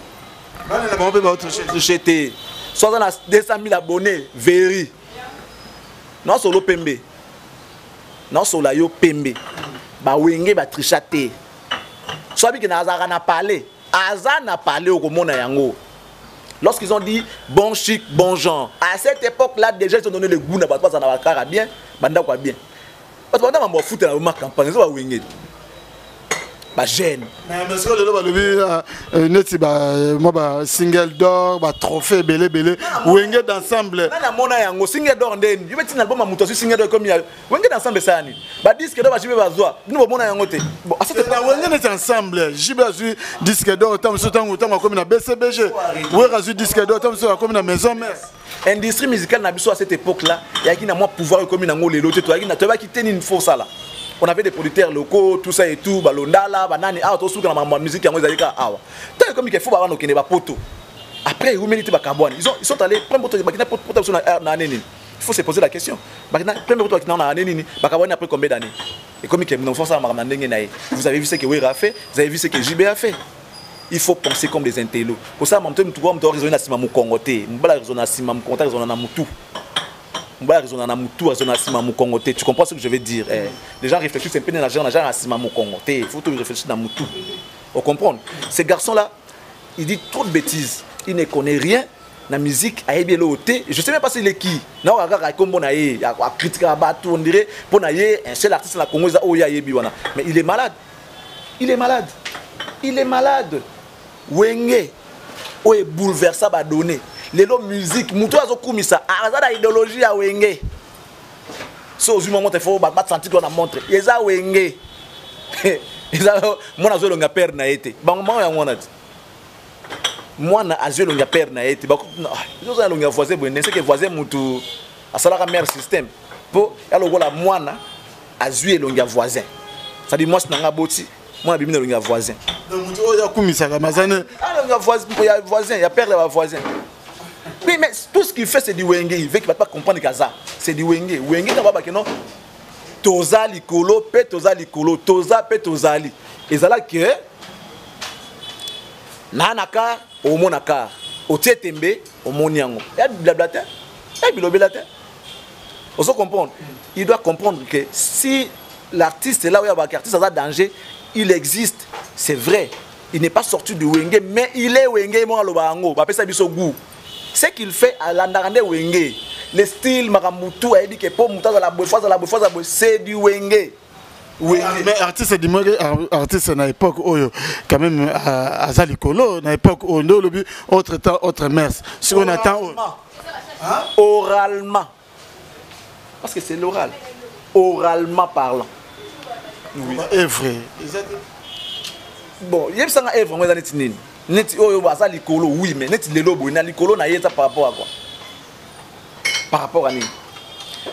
Ba na pas tricher. Soit on a 200 000 abonnés, véri. Non solo Pembe. Non solo yo Pembe. Ba Wenge ba tricher. Soit bi que na azara parlé. Azan a parlé au Komona Yango. Lorsqu'ils ont dit bon chic, bon genre, à cette époque-là, déjà ils ont donné le goût, n'a pas de bien, banda quoi bien. Parce que maintenant, on va foutre dans ma campagne, ça va winner. Bah, gêne. Mais est-ce que le single d'or, trophée, belé, Wenge d'ensemble. Non, mon Yango, single d'or, il y a un album à monter sur single d'or comme il y a. Wenge d'ensemble, ça ni. Bah, disque d'or, je vais voir. Nous, mon Yango, bon, à cette époque, Wenge est ensemble. J'ai besoin disque d'or, tant comme une BCBG. Wenge a disque d'or, tant comme une maison mère. Industrie musicale n'a pas à cette époque-là. Il y a qui n'a moins pouvoir comme une angole, l'autre, tu vas quitter une fausse là. On avait des producteurs locaux, tout ça et tout, balondala, banane, ah, tout ça dans ma musique, il y a des gens ah. Tant comme il faut avoir nos Kenya poto. Après, ils méritent pas carbone. Ils sont allés prendre poto sur la année. Il faut se poser la question. Prendre poto dans la année, carbone après combien d'années? Et comme il y a une ça vous avez vu ce que Wera a fait, vous avez vu ce que JB a fait. Il faut penser comme des intellos. Pour ça, je vais raisonner à Simamou Congoté. Je vais raisonner à Simamou Congoté, je vais raisonner à Moutou. Tu comprends ce que je veux dire? Les gens réfléchissent un peu dans la genre à Simamou Congoté. Il faut tout réfléchir dans Moutou. Vous comprenez? Ces garçons-là, ils disent trop de bêtises. Ils ne connaissent rien. La musique, je ne sais même pas s'il est qui. Non, il a critiqué à Batou, on dirait, pour un seul artiste dans la Congo, mais il est malade. Il est malade. Il est malade. Wenge, où est bouleversé à donner. Les lots musique, moutou azo kumisa, azada idéologie à Wenge. So du moment il faut battre sentir qu'on a montré. Yeza Wenge. Yeza mon azo longa père na été. Bango ya mwana. Moi na azo longa père na été. Bako zo za longa voisin bonne, c'est que voisin moutou asala ka meilleur système. po ya lokola mwana azui elongi ya voisin. Ça dit moi c'est nanga boti, moi na bimina elongi ya voisin. Donc tu oya kumisaka mazane. Ah il y a voisin, il y a père de voisin. Oui, mais tout ce qu'il fait c'est du wenge, il veut qu'il va pas comprendre kaza. C'est du wenge. Wenge na baba keno toza likolo, pe toza likolo, toza pe tozali. Ezala que na naka au monaka, au tietembe, au moniango. Il y a blablate. Il y a bilobelate. On se comprendre. Il doit comprendre que si l'artiste est là où il y a un artiste dans un danger, il existe, c'est vrai. Il n'est pas sorti de Wenge, mais il est Wenge, moi le bango, bah ça biso goût. Ce qu'il fait à l'andarande Wenge, le style Maramutu a dit que pour monter dans la boîte, c'est du Wenge. Mais artiste du monde, artiste à l'époque quand même à Zalikolo, à l'époque où on a autre temps, autre mers. Si on attend oralement, parce que c'est l'oral, oralement parlant. Oui. C'est vrai. Bon, il y a ça est vraiment dans les tinines. Net oh ça Likolo oui, mais net les lobos na Likolo na yeta par rapport à quoi? Par rapport à ni.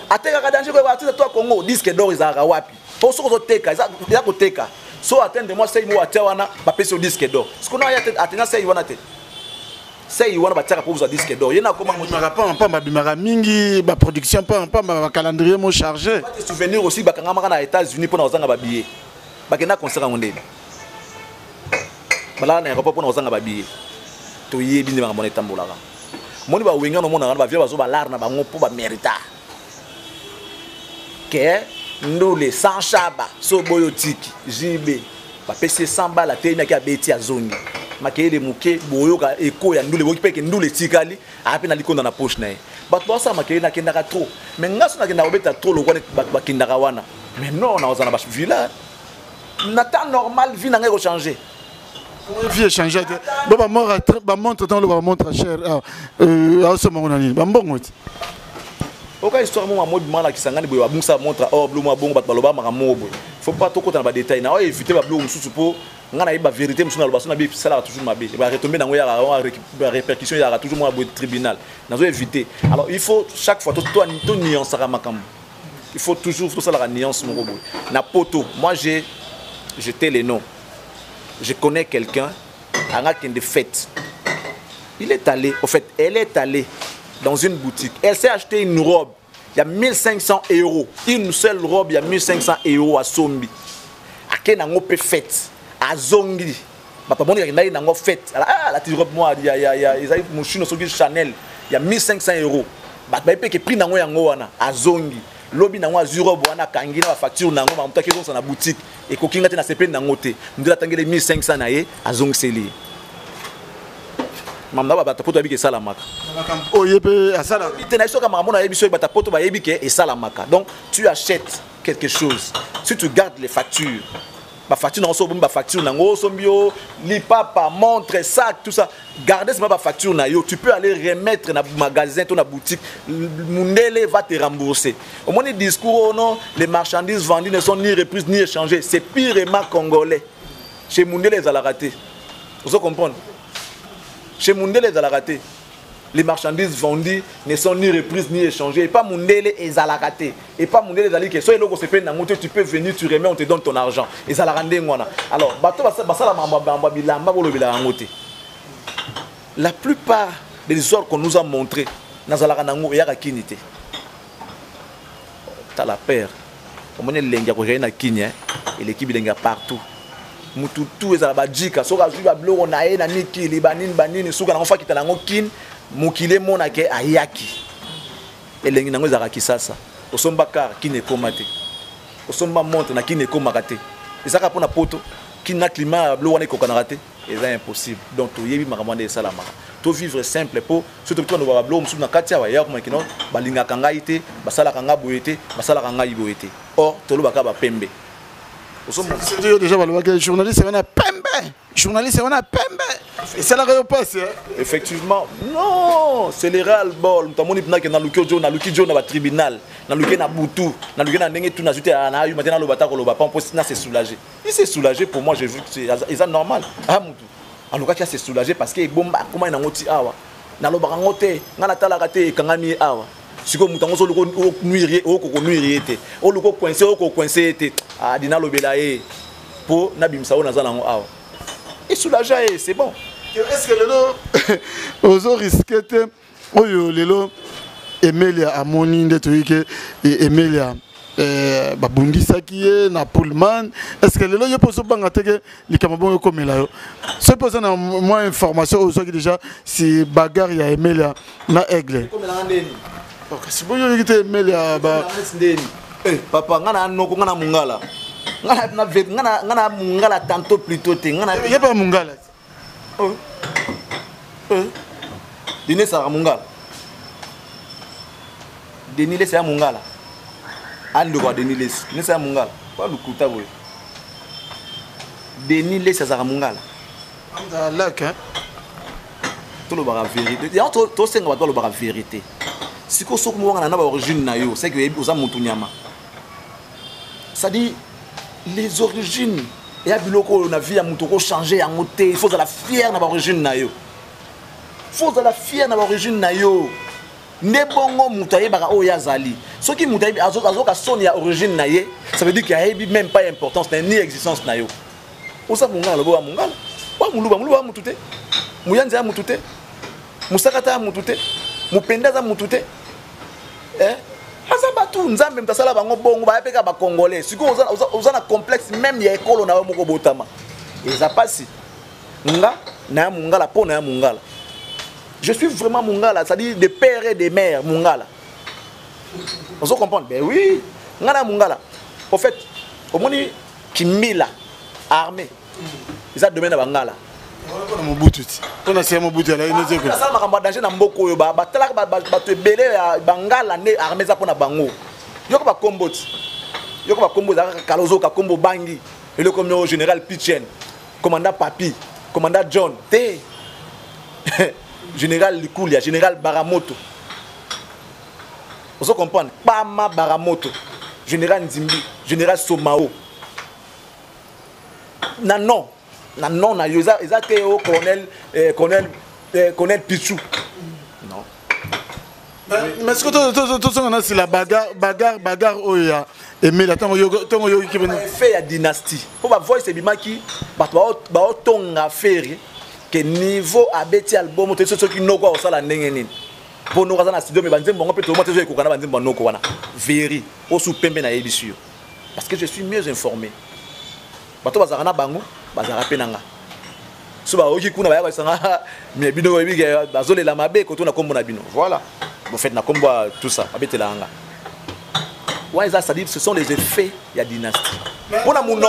Ateka danger ko artiste toi Congo disque d'or izaka wapi? Pour ce que teka, ya ko teka. So attendre moi c'est moi wana ba pesi disque d'or. Ce qu'on a atena c'est wana te. C'est wana ba teka pour vous disque d'or. Yena comment moi pas ma bimara mingi ba production pas ma calendrier mo chargé. Pas de souvenirs aussi ba kanga maka na États-Unis pour na ozanga ba billet. Ba kena concert ngondeli. Bala na aéroport pour na ozanga ba billet. To yebi ni ba mona tambola. Moni ba wenga no mona ba via ba zo ba lar na ba ngo pour ba mérita. Que nous les sans chaba so boyotiki jibe ba pesi 100 balles te na ki abeti ya zongi makele muke boyoka eko ya ndule boki peke ndule tikali ape na likonda na poche na ye bato ba sa makele na kendaka trop mais ngaso na kenda obeta trop lokwane ba kindaka wana mais non na ozana ba villa na temps normal vie na ngeko changer vie changer ba montre dans le ba montre cher à ce moment là ba mbongo aucun histoire moi mode mal qui sangani boy abungsa montre oh blou moi bongo bat baloba makamobo boy faut pas trop kota na ba détail na éviter ba blou mususu po ngana yeba vérité mususu na lobaso na bi sala toujours mabe ba retomber na ngoya ba répercussion ya toujours moi boy tribunal na zo éviter alors il faut chaque fois toi nuance à makambo il faut toujours tout ça la nuance mon boy na poto moi j'ai jeté les noms je connais quelqu'un anga qui de fête il est allé au fait elle est allée dans une boutique. Elle s'est acheté une robe. Il y a 1500 €. Une seule robe, il y a 1500 € à Sombi. À quel n'a pas fait à Zongi. Papa bon il y a une fête. Ah la petite robe moi il y a mon chino sur Chanel. Il y a 1500 €. Bah pas que prix nango yango wana à Zongi. Lobi nango azuro wana kangi na facture nango ba mutaki zo na boutique et kokinga te na sepe nango te. Ndila tangele 1500 na ye à Zongi seli. Mamda ba tapoto abi ke sala maka oyepe asala itena iso kama mona yebi so ba tapoto ba yebi ke sala maka donc tu achètes quelque chose si tu gardes les factures ba facture na so ba facture na ngo so mbio li papa montre sac tout ça garder ce ba facture na yo tu peux aller remettre na magasin ton na boutique mundele va te rembourser au moins discours non les marchandises vendues ne sont ni reprises ni échangées c'est purement congolais chez mundele les a raté vous comprenez. Chez Mundele les a raté. Les marchandises vendues ne sont ni reprises ni échangées. Et pas Mundele les a raté. Et pas Mundele les a dit que soit logo se fait n'amote tu peux venir tu remets on te donne ton argent. Et ça la rendé ngwana. Alors bato basala mamba bilamba bolo bilanga ngote. La plupart des histoires qu'on nous a montrées dans la ranango et à kinité. T'as la paire. On est lenga ko na kinya et l'équipe lenga partout. Mututu ezala badjika soka zwi ba bloko na ye na mikili banini suka na ngofa kitala ngokin mukile mona ke ayaki elengi nango ezala kisasa osomba car kine komate osomba montre na kine komaka ezaka pona poto kina climat bloko na kokana raté eza impossible donc to yebi makamande esala maka to vivre simple po surtout to no ba bloko musu na katia wa ya ko makino balinga kanga ite basala kanga boyete basala kanga iboyete or to lo baka ba pembe. C'est déjà le journaliste c'est un pembe. Journaliste c'est un pembe. Et c'est la passe. Effectivement, non, c'est le ras-le-bol. Nous avons dit na luki na tribunal, na luki na butu, na luki na ndenge tout na jute na yu maintenant le bata ko le bapa on peut c'est soulagé. Il s'est soulagé pour moi, j'ai vu que c'est normal. Ah mutu. En tout cas, il s'est soulagé parce que bomba comment na ngoti awa. Na lo barangote, ngana tala kate kangami awa. Si comme mutango so loko nuire o ko nuire te. O loko coincé te. Ah dina lobela e po na bimsa o na zala ngo awa. Et soulagé c'est bon. Est-ce que lelo ozo risquer oyo lelo Emelia amoni ndetoyike Emelia babundisaki ye na Pullman? Est-ce que lelo yo poso banga teke likamabo yo komela yo so posa na moi information ozo ki déjà si bagarre ya Emelia na Aigle komela ndeni. OK si boyo yite Emelia ba ndeni papa ngana noko ngana mungala ngana mungala tantôt plutôt te ngana ye pas mungala Dine sa mungala Denis les mungala ando kwa Denis les sa mungala pas le kuta boy Denis les sa mungala anda lac hein tout le bara vérité ya to senga ba to le bara vérité siko sok mo ngana na ba origine na yo c'est que oza mutu nyama ça dit les origines ya biloko na vie ya mutu ko changer ya ngote il faut la fier na ba origine na yo faut la fier na ba origine na yo ne bongo mutaye baka o yazali soki mutaye azoka son ya origine na ye ça veut dire qu'il y a même pas importance ni existence na yo osa mungala bo mungala ba muluba mutute muyanza mutute musakata mutute mupenda za mutute asa batu nzambe mtasala bango bongo ba peka ba congolais siko oza na complexe même ya ekolo na moko botama eza pasi nga na mungala po na mungala. Je suis vraiment Mungala, c'est-à-dire de père et de mère, Mungala. On se comprend? Ben oui, Ngana Mungala. En fait, au moment qui mila armée, ils ont domaine à Bangala. On a mon bout tout. On a c'est mon bout là, il nous écoute. Ça m'a danger dans Mboko yo ba talak ba te belé Bangala né armée za pona bango. Yoko ba combo. Yoko ba combo za Kalozo ka combo Bangi. Et le commandant général Pichen, commandant Papi, commandant John. T Général Likulia, Général Baramoto. Vous comprenez? Pama Baramoto, Général Nzimbi, Général Somao. Non, ils ont au colonel Pichou. Non. Mais est-ce que tu as la bagarre oya et mais la temps yo qui vient fait la dynastie. Pour ma voix c'est bima qui ba ton affaire que niveau abeti album to ceux qui no quoi ça la ndenge nini. Pour nous na studio mais banzembo on peut to monter ko kana banzembo no ko wana. Veri o sou pembe na yebisu. Parce que je suis mieux informé. Bato bazarana bango bazara penanga. So ba oki kuna ba ya sanga mais bino yebi bazole la mabe ko to na kombo na bino. Voilà. Vous faites na kombo tout ça abeti la anga. Ouais, ça dit ce sont les effets de la dynastie. On a mon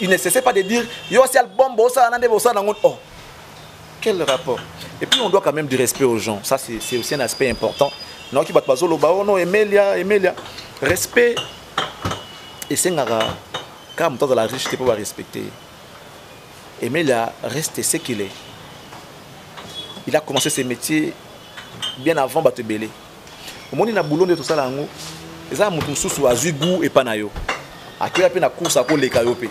il ne cesse pas de dire yo c'est album bossa nande bossa nango. Oh. Quel rapport? Et puis on doit quand même du respect aux gens. Ça c'est aussi un aspect important. Non qui bat bazolo ba non Emelia. Respect et c'est ngara quand on dans la richesse pour respecter. Emelia reste ce qu'il est. Il a commencé ses métiers bien avant Batebele. Au moment où il a boulot de tout ça là et ça mutu susu azui goût et panayo akira pe na course ko leka yo pe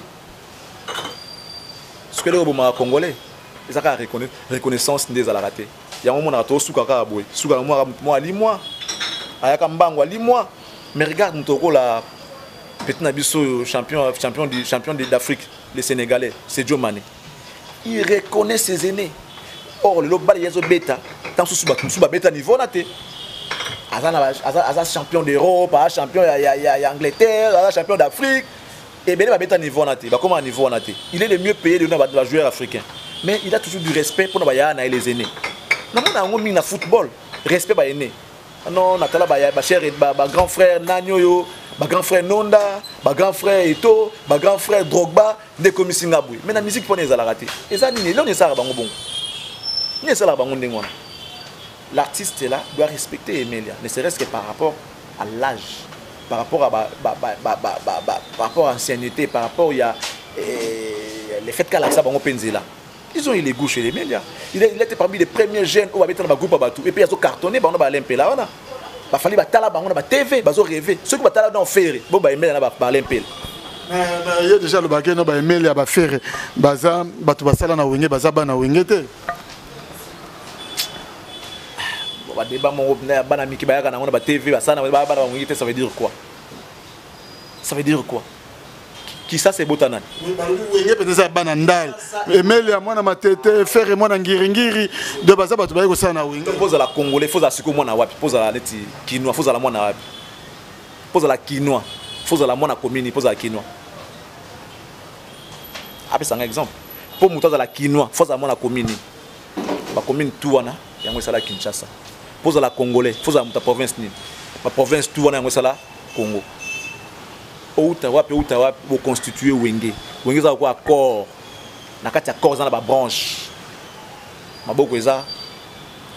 ce que le bon congolais ça ka reconnaissance des ala raté ya moment na to suka ka boy suka moi li moi ayaka mbango li moi mais regarde mutoko la petit na biso champion d'Afrique les Sénégalais c'est Joe Mané il reconnaît ses aînés or le bal yezo beta tant susu ba beta niveau na te Azan champion d'Europe, champion d'Angleterre, champion d'Afrique. Et bien, il va niveau naté. Comment niveau naté? Il est le mieux payé de nos joueurs africains. Mais il a toujours du respect pour les aînés. Nous avons mis dans le football. Respect pour les aînés. Non, Natala, ma grand frère Nanyo, ma grand frère Nonda, ma grand frère Eto, ma grand frère Drogba, des commissions Ngaboué. Mais la musique, pour les raté. Et ça, il est ça, il est ça, l'artiste là doit respecter Emelia, ne serait-ce que par rapport à l'âge, par rapport à l'ancienneté, par rapport à les faits qu'elle a ça bango penzela. Ils ont eu les goûts chez Emelia. Il était parmi les premiers jeunes où habitent dans le groupe Abatou. Et puis ils ont cartonné, ils ont l'impe là. Il fallait batala bango na TV, ils ont rêvé. Ceux qui batala dans faire, bon bah Emelia na ba l'impe. Il y a déjà le baguette no ba Emelia ba faire, baza batu basala na wenge baza ba na wengete. débat mon banami qui bayaka na on ba TV ba sana ba ça veut dire quoi? Ça veut dire quoi? Qui ça c'est Botanan? Wenge peut-être banandal. Emeli à moi na matete, faire moi na ngiringiri de baza ba to ba ko sana wenge. Pose à la congolais, faut à siko moi na wapi, pose à la neti kinois, faut à la moi na wapi. Pose à la kinois, faut à la moi na commune, pose à la kinois. Après c'est un exemple. Pour monter à la quinoa, faut à la commune. La commune Touana, il y a la Kinshasa. Pour la Congolais, faut à la province ni. La province Touana, il y a la Congo. Outawa, pour constituer Wenge. Wenge ça quoi corps. Na kati ya corps dans la branche. Maboko eza.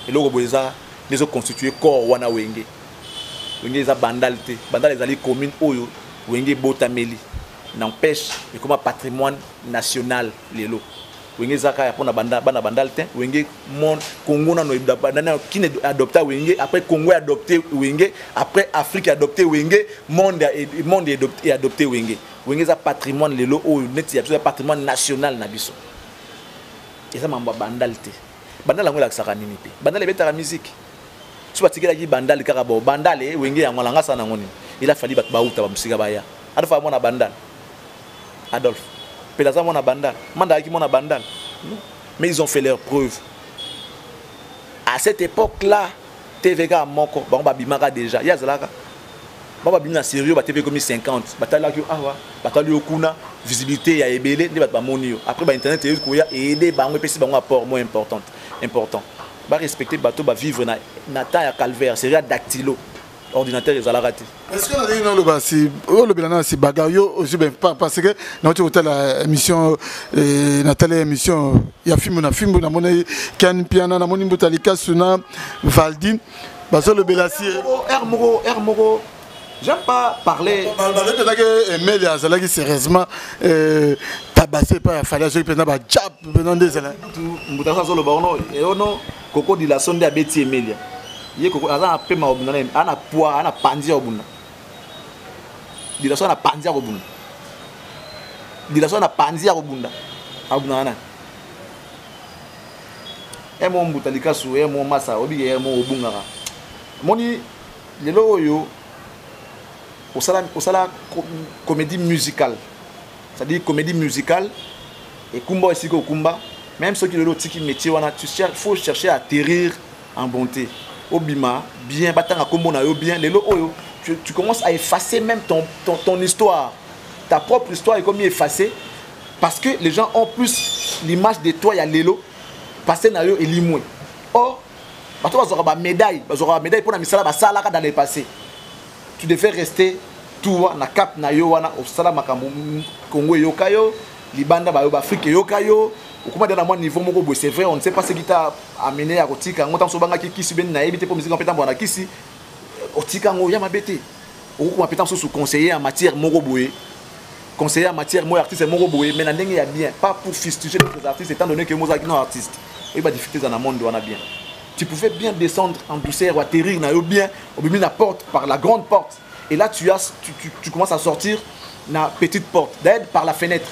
Et logo boza, les autres constituer corps wana Wenge. Wenge za bandalité. Bandal les ali commune oyo Wenge botameli. N'empêche mais comme patrimoine national lelo wenge zaka ya pona banda bana bandal te wenge monde Congo na no bana qui ne adopta wenge après Congo adopté wenge après Afrique adopté wenge monde adopté wenge wenge za patrimoine lelo o net ya tout patrimoine national na biso et ça mamba bandal te bandal la ngola saka nini pe bandal betara musique so batikela ki bandal kaka bo bandal wenge ya ngolanga sana ngoni il a fallu ba uta ba musika baya adafa mona bandal Adolphe. Pélaza mon bandal. Manda qui mon bandal. Mais ils ont fait leurs preuves. À cette époque-là, TVK à Moko, bon babimaka déjà. Ya zalaka. Bon babimina sérieux, ba TV comme 50. Batala ki awa, batali okuna, visibilité ya ebele, ne ba monio. Après ba internet et ko ya aider ba ngwe pesi ba ngwa apport moins important. Ba respecter bateau ba vivre na ta ya calvaire, série dactylo. Ordinateur et Zalarati. Est-ce que la dernière le si le bilan c'est bagayo aussi ben pas parce que notre hôtel émission Nathalie émission il y a film na monnaie kan piana na moni botalika suna Valdi baso le belasi Hermoro j'aime pas parler peut-être que Emeli azalaki sérieusement tabassé par fallait que pendant ba jab pendant des années mbutaka zo le barono et ono koko di la sonde abeti Emeli ye koko azana pema obuna ana poa ana pandia obuna dilaso ana pandia obuna dilaso ana pandia obunda abuna ana emo mbutalika su emo masa obi emo obunga moni lelo oyo osala comédie musicale c'est-à-dire comédie musicale et kumba aussi ko kumba même ceux qui le tiki métier wana faut chercher à atterrir en bonté Obima, bien, batanga kombo na yo bien, lelo oyo, tu commences à effacer même ton histoire. Ta propre histoire est comme effacée parce que les gens ont plus l'image de toi, il y a lelo, passé na yo et limoué. Or, bato bazora médaille pour na misala basala dans le passé. Tu devais rester toi na cap na yo wana osala makambo Congo yokayo, libanda ba yo Afrique yokayo. Au niveau c'est vrai, on ne sait pas ce qui t'a amené à Kotika. On t'a souvent qui kisi ben na éviter pour musique en pétant bona kisi. Otika ngo ya mabete. Ou pétant sous conseiller en matière moroboé. Conseiller en matière moi artiste moroboé mais na ndenge ya bien, pas pour fustiger les artistes étant donné que Mozart non artiste. Il va difficulté dans le monde on a bien. Tu pouvais bien descendre en douceur ou atterrir na yo bien, au milieu de la porte par la grande porte. Et là tu commences à sortir na petite porte, d'aide par la fenêtre.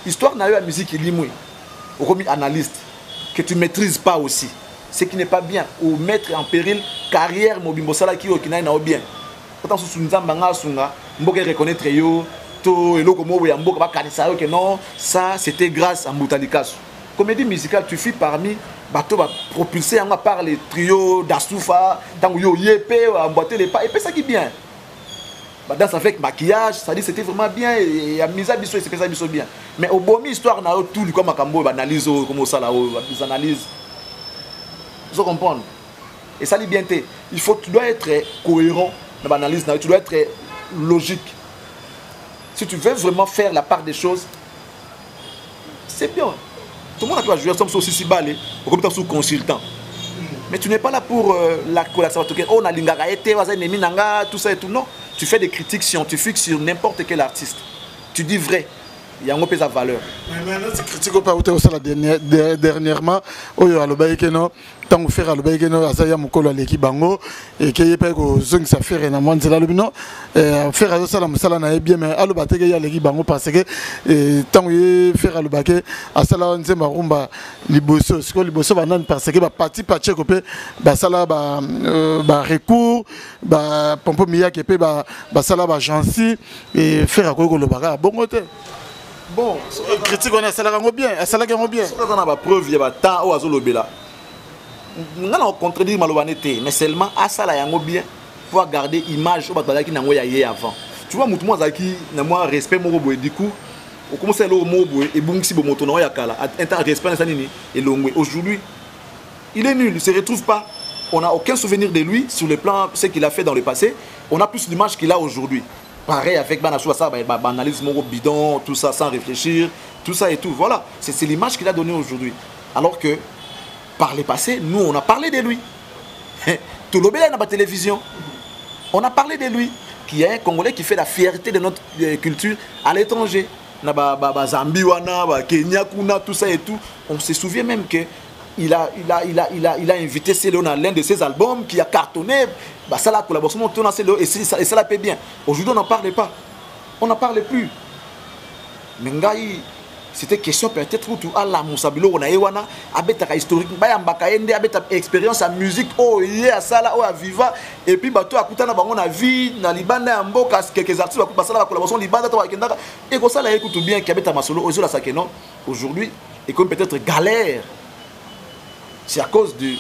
Histoire na yo la musique est limoué. Remis analyste que tu maîtrises pas aussi ce qui n'est pas bien ou mettre en péril carrière mobimbo sala ki okina na bien pourtant sous nzamba nga sunga mboka reconnaître yo to eloko mo ya mboka ba kanisa yo que non ça c'était grâce à Mbutalikasu comédie musicale tu fais parmi bateau va propulser par les trios d'Astoufa tango yo yepé emboîter les pas et puis ça qui bien danse avec maquillage, ça dit c'était vraiment bien et à mise à biso c'est ça biso bien. Mais au bon histoire na tout comme makambo analyse comme ça là des analyses. Vous comprenez? Et ça dit bien tu dois être cohérent dans l'analyse, tu dois être logique. Si tu veux vraiment faire la part des choses, c'est bien. Tout le monde a jouer comme aussi si balé, comme sous consultant. Mais tu n'es pas là pour la collaboration. Oh, na lingara été, tout ça et tout. Non, tu fais des critiques scientifiques sur n'importe quel artiste. Tu dis vrai. il y a un peu sa valeur. Mais c'est critique pas aussi la dernièrement oyo alobaye que non tant faire alobaye que non asaya mukolo aleki bango et que yepa ko zong sa faire na mwanzela lobino faire azo sala musala na bien mais alobate que ya leki bango parce que tant ye faire alobake asala nzemba rumba liboso siko liboso banane parce que ba parti patche ko pe ba sala ba recours ba pompo miya ke pe ba sala ba jansi et faire ko lobaka bongo te. Bon, critique on a ça la bien, ça la gagne bien. On a preuve il y a temps au azolo bela. On a contredit malobanete, mais seulement à ça la yango bien pour garder image au batala qui nango yaye avant. Tu vois mutumo zaki na moi respect mo boy du coup, on commence le mo boy et bungsi bo moto no yakala. Un respect ça nini et longwe. Aujourd'hui, il est nul, il se retrouve pas. On n'a aucun souvenir de lui sur le plan ce qu'il a fait dans le passé. On a plus l'image qu'il a aujourd'hui. Pareil avec Banachou, ça, banalise mon bidon, tout ça sans réfléchir, tout ça et tout. Voilà, c'est l'image qu'il a donnée aujourd'hui. Alors que par le passé, nous, on a parlé de lui. Tout le monde dans la télévision. On a parlé de lui, qui est un Congolais qui fait la fierté de notre culture à l'étranger. Zambie, Kenya, Kuna, tout ça et tout. On se souvient même que il a invité Céline à l'un de ses albums qui a cartonné. Ça la collaboration et ça la paie bien. Aujourd'hui, on n'en parle pas. On n'en parle plus. Mais c'était question peut-être tout à la Moussabilo, on a Ewana, abeta historique, bayambakaende, abeta expérience en musique, oh yeah, ça là, oh à viva. Et puis bateau à Koutana, on a vu dans Libanda, Mboka, quelques artistes, passer la collaboration Libanda, et comme ça là, écoute bien, qui abeta Masolo, aux la Sakeno. Aujourd'hui, et comme peut-être galère. C'est à cause de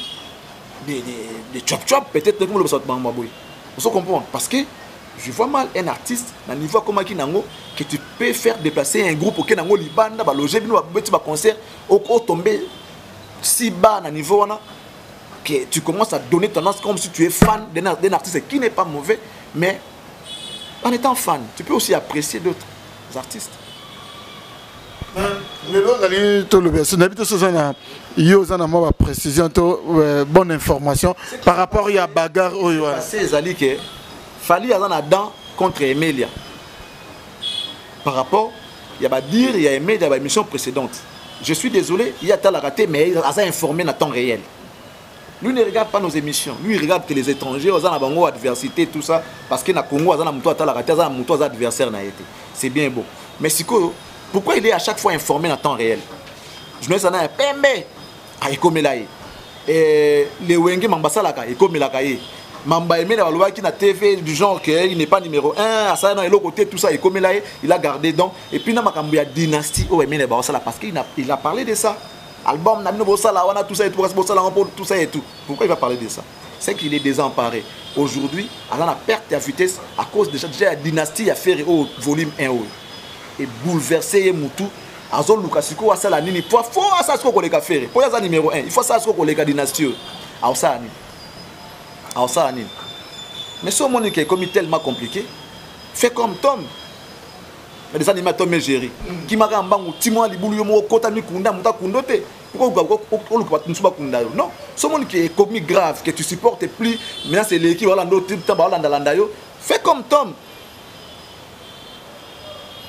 chop-chop, peut-être que vous le comprenez. Parce que je vois mal un artiste, à niveau comme Akinango, que tu peux faire déplacer un groupe au Kenango Libanda, loger, un concert, au tomber si bas à niveau, que tu commences à donner tendance comme si tu es fan d'un artiste qui n'est pas mauvais, mais en étant fan, tu peux aussi apprécier d'autres artistes. Précision, bonne information par rapport à bagarre. Fali Azanadan contre Emelia. Par rapport, il y a dire, il y a Emelia dans l'émission précédente. Je suis désolé, il y a tal raté, mais il a informé dans le temps réel. Lui ne regarde pas nos émissions. Lui il regarde que les étrangers, ils ont adversité, tout ça. Parce que dans le Congo, ils ont adversaire. C'est bien beau. Mais pourquoi il est à chaque fois informé dans le temps réel? Je me dis, un PMB. Ah, il comme là. Et les Wenge Mambasalaka, il comme là. Mamba Aimé qui na TV du genre qu'il n'est pas numéro 1, à ça dans l'autre côté, tout ça, il comme là, il a gardé donc. Et puis, il y a dynastie, parce qu'il a parlé de ça. Album, tout ça et tout ça et tout. Pourquoi il va parler de ça? C'est qu'il est désemparé. Aujourd'hui, il a perte de vitesse à cause déjà la dynastie a fait au volume 1. Et bouleversé Moutou. Azol Lukasiko a ça la nini. Il faut ça ce qu'on a fait. Pour ça numéro 1, il faut ça ce qu'on a dynastie. Alors ça ni. Mais ce monde qui est comme tellement compliqué, fait comme Tom. Mais des animateurs Mégéri qui m'a rambangu Timon Liboulio mo kota mi kunda muta kundote. Pourquoi on ne kunda non, ce monde qui est commis grave que tu supportes plus. Maintenant c'est l'équipe voilà d'autres temps dans yo. Fais comme Tom.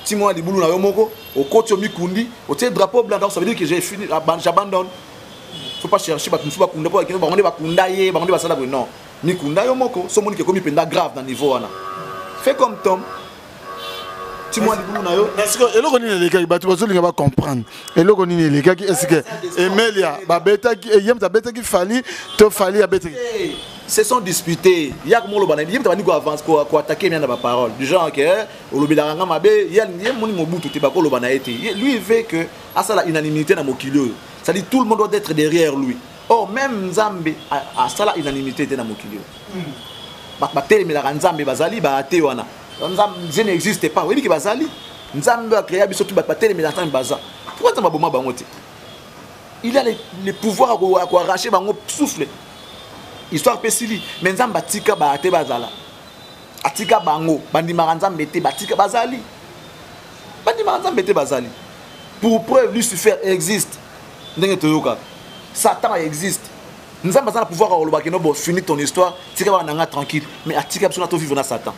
Timon Liboulio na yo moko au côté mi kundi, au tiers drapeau blanc donc ça veut dire que j'ai fini j'abandonne. Faut pas chercher musuba kunda pour que on va kunda ye, on va ça non. Mi kunda yo moko, ce monde qui est commis penda grave dans niveau wana. Fais comme Tom. Est-ce que et le les gars tu vas comprendre et le les gars est-ce que Emelia babeta qui yem babeta qui fali to fali abeta se sont disputés il y a comme le banani yem tabani ko avance ko attaquer bien dans parole du genre que o lobila nga mabe yem moni mobutu te ba ko lo banaete lui il veut que à ça la unanimité dans mokilo ça dit tout le monde doit être derrière lui. Oh même Nzambe à ça la unanimité dans mokilo ba tele la Nzambe bazali ba ate wana Nzambe n'existe pas. Oui, qui bazali. Nzambe a créé surtout batele mais attend baza. Pourquoi ça m'a bomba bangote? Il a le pouvoir à arracher bango souffle. Histoire pesili. Mais Nzambe batika ba ate bazala. Atika bango bandi maranzambe te batika bazali. Bandi maranzambe te bazali. Pour preuve Lucifer existe. Ndenge toyoka. Satan existe. Nzambe a le pouvoir à oloba que no bo finir ton histoire, tika ba nanga tranquille. Mais atika besoin de vivre dans Satan.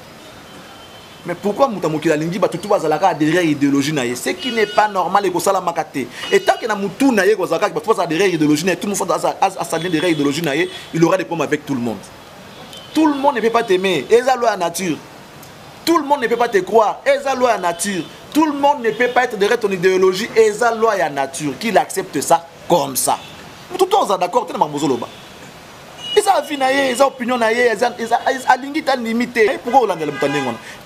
Mais pourquoi Moutamoki la lingi tout bazalaka derrière idéologie naie? Ce qui n'est pas normal et que ça la makate. Et tant que na mutu naie ko zalaka ba fois derrière idéologie naie, tout le monde à s'aligner derrière idéologie naie, il aura des problèmes avec tout le monde. Tout le monde ne peut pas t'aimer, et ça loi à nature. Tout le monde ne peut pas te croire, et ça loi à nature. Tout le monde ne peut pas être derrière ton idéologie, et ça loi à nature. Qu'il accepte ça comme ça. Tout le monde est d'accord, tu n'as pas besoin. Ils ont vie, ils ont opinion, ils ont limite. Pourquoi on a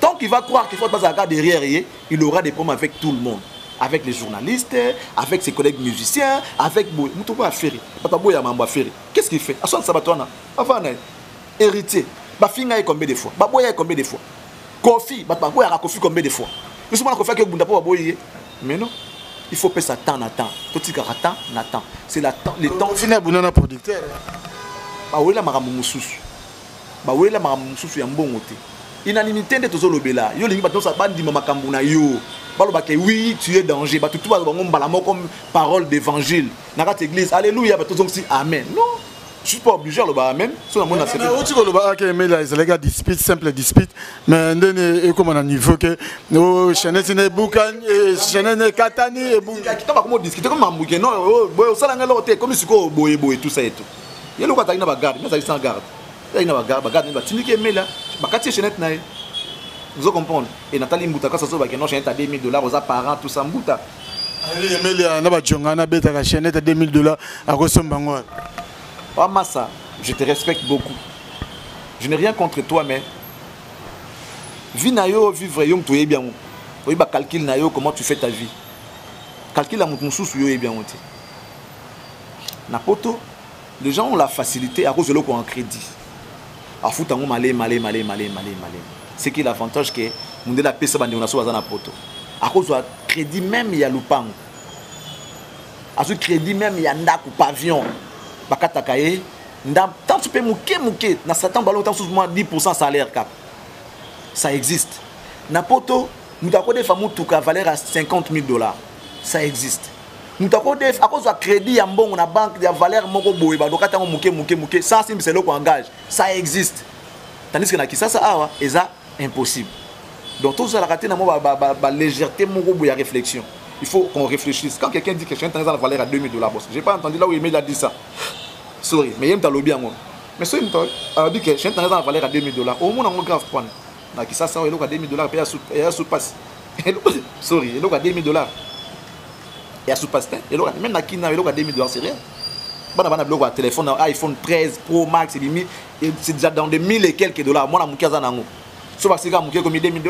tant qu'il va croire qu'il faut pas regarder derrière, il aura des problèmes avec tout le monde. Avec les journalistes, avec ses collègues musiciens, avec Moutouba Ferry. Qu'est-ce qu'il fait? Aswan Sabatouana, avant héritier. Bafinga combien de fois? Baboya combien de fois? Kofi, Baboya Kofi combien de fois? Nous sommes en train de faire que Bundapo Baboye. Mais non, il faut payer ça temps à temps. Tout ce qui est temps. C'est le temps. Fina Bunana producteur. Bawela maramususu. Bawela maramususu ya mbongo te. Inanimité de tozo lobela. Yo lingi bato sa bandi makambo na yo. Baloba ke oui, tu es danger. Bato tout bango mbala mo comme parole d'évangile. Na kat église. Alléluia, bato zong si amen. Non. Je suis pas obligé à le dire amen. So na mona c'est. Mais tu le ba que mais là les gars dispute simple dispute mais ndene comme on a niveau que no chanete ne bukan chanete ne katani et bukan. Qui t'a pas comment discuter comme mambuke non. Boy ça ngalo te comme siko boye tout ça et tout. Il y a le cas de garde, mais ça sans garde. Il y a garde, il y a mais là, bakati chenette nae. Vous comprenez? Et Nathalie Mbouta quand ça se voit que non chenette à $2000 aux parents tout ça Mbouta. Allez mais là na ba jonga na beta la chenette à $2000 à Kosombango. Ah massa, je te respecte beaucoup. Je n'ai rien contre toi mais vie na yo vivre yo to bien. Oui ba calcul na yo comment tu fais ta vie. Calcul la mususu yo bien onti. Na poto les gens ont la facilité à cause de l'eau en crédit. À foutre en malé. C'est qui l'avantage que nous la paix bande on a sur poto. À cause de crédit même il y a lupang. À ce crédit même il y a ndaku pavillon. Bakata kaye ndam tant tu peux mouké na satan ballon tant sous moi 10% salaire cap. Ça existe. Na poto nous avons des fameux tout cas valeur à $50,000. Ça existe. Nous avons des à cause de crédit en bon on a banque de valeur moko boy ba dokata mouké ça c'est le engage. Ça existe. Tandis que na qui ça awa et ça impossible. Donc tout ça la raté na ba légèreté moko boy réflexion. Il faut qu'on réfléchisse. Quand quelqu'un dit que je suis en la valeur à $2,000 boss. J'ai pas entendu là où il a dit ça. Sorry, mais il y a un lobby à moi. Mais ce il dit que je suis en la valeur à $2,000. Au moins on grave point. Na qui ça il a $2,000 payer à sous passe. Sorry, il a $2,000. Et à sous-passe, même na kina, il a $2,000, c'est rien. Bon, on a un téléphone, un iPhone 13 Pro Max, c'est déjà dans des mille et quelques dollars. Moi, je suis en train de so parce que comme $2,000. Et puis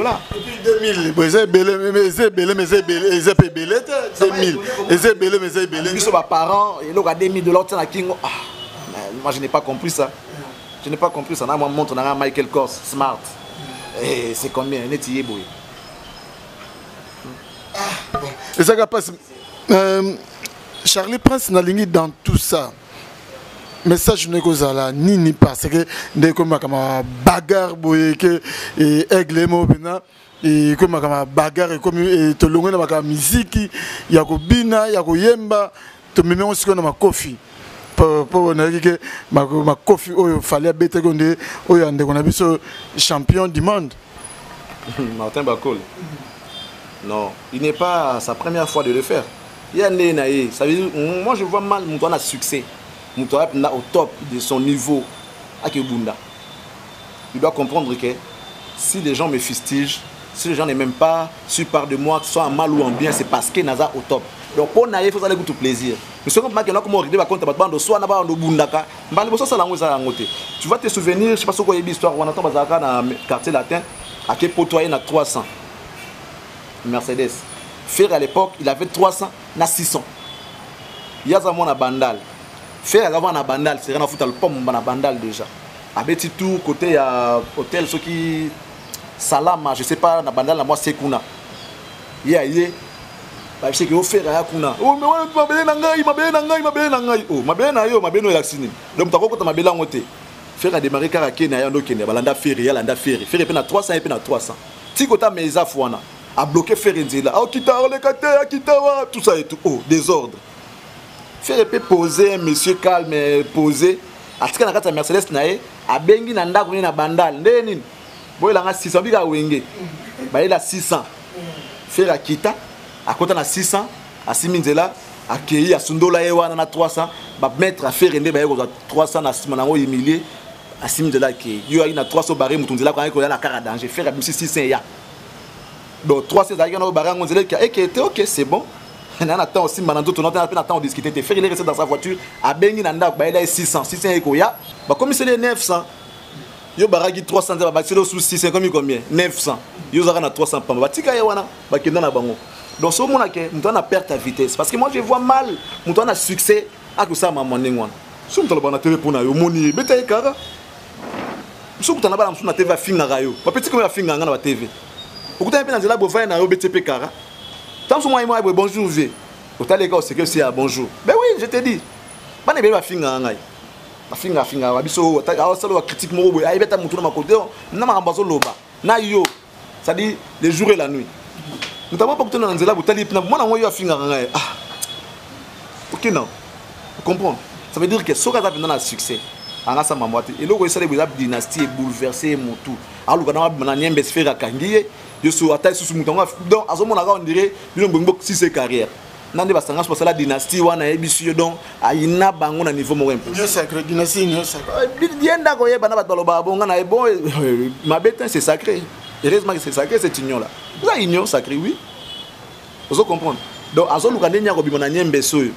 2000, mais c'est belé, mais c'est belé, Ils sont parents, ils ont $2,000. Moi, je n'ai pas compris ça. Je n'ai pas compris ça. Moi, je montre un Michael Kors Smart. Et c'est combien? Et ça passe. Charlie Prince n'a ligné dans tout ça. Mais ça, je ne sais pas ni parce que dès que ma bagarre que aigle mobina et comme ma bagarre et comme to longo na ma musique ya ko bina ya ko yemba to meme on se ma coffee pour na que ma coffee oyo fallait bête gonde oyo ande qu'on a biso champion du monde. Martin Bacol. Non, il n'est pas sa première fois de le faire. Il y a un ça veut dire, moi je vois mal Moutoua a succès. Moutoua est au top de son niveau à Kebunda. Il doit comprendre que si les gens me fustigent, si les gens n'aiment même pas, si part de moi, que ce soit en mal ou en bien, c'est parce que Naza au top. Donc pour Naïe, il faut aller goûter plaisir. Mais ce qu'on m'a dit, comment on va compter bande soit na ba ndo bundaka. Tu vas te souvenir, je sais pas ce qu'on y a l'histoire, on attend bazaka dans le quartier latin, à quel potoyer na 300. Mercedes. Faire à l'époque, il avait 300, na 600. Il y a un bandal. Faire avant na bandal, c'est rien à foutre le pomme na bandal déjà. Avec tout côté il y a hôtel ceux qui Salama, je sais pas na bandal na moi c'est kuna. Yeah. Bah je sais que au faire ya kuna. Oh mais ouais mabele na ngai. Oh mabele na yo laxini. Donc ta ko ta mabele ngote. Faire a démarrer car Kenya ya ndo Kenya balanda faire ya landa faire. Faire pe na 300 et pe na 300. Ti kota meza fwana. A bloqué Ferenzela, tout ça et tout. Oh, désordre. Faire peut poser, un monsieur calme, poser. A ce qu'on a Mercedes nae, a bengi nanda kuni na bandal. Nenin. Boy la nga 600 biga wenge. il a 600 faire à Kita à côté na 600 à Siminzela à Kei à Sundola Ewa na 300 ba mettre à faire rendre ba 300 na Simanango humilié à Siminzela Kei yo a 300 barré mutunzela quand il y a la cara danger faire 600 ya donc 300 za na barré ngonzela qui était OK c'est bon on attend aussi manando tout notre attend discuter te faire il rester dans sa voiture à bengi na ndako ba il a 600 ekoya ba comme c'est les 900 yo baragi 300 ba c'est sous 600 combien 900 yo zaka na 300 pamba batika ya wana ba kenda na bango donc ce moment là que on a perdre ta vitesse parce que moi je vois mal on a succès à que ça maman ngwana so mutala bana télé pour na yo moni beta ekara so kutana bana msuna TV afinga rayo ba petit comme afinga ngana ba TV okutana pe na nzela bovaya na yo BTP kara tant so moi bonjour vie otale ka c'est que c'est bonjour ben oui je te dis bana be afinga ngai afinga babiso ta solo critique mo boy ay beta mutu na makote na makambazo loba na yo ça dit les jours et la nuit notamment pour que tu dans nzela botali na mona ngo yo afinga ngai ah OK non vous comprenez ça veut dire que soka za pendant le succès anga sa mamwati et loko esale beza dynastie bouleverser mutu aluka na bana nyembe sfera kangiye yo so atai susu mutu donc azomona ka on dirait bino mbongo si c'est carrière nande basanga so la dynastie wana ebisu donc aina bango na niveau mo impo Dieu sacré dynastie Dieu sacré dienda ko yeba na batalo ba bonga na bon ma bétain c'est sacré heureusement que c'est sacré cette union là la union sacrée oui vous comprenez donc azoluka ndenya ko bimona nyembe soyo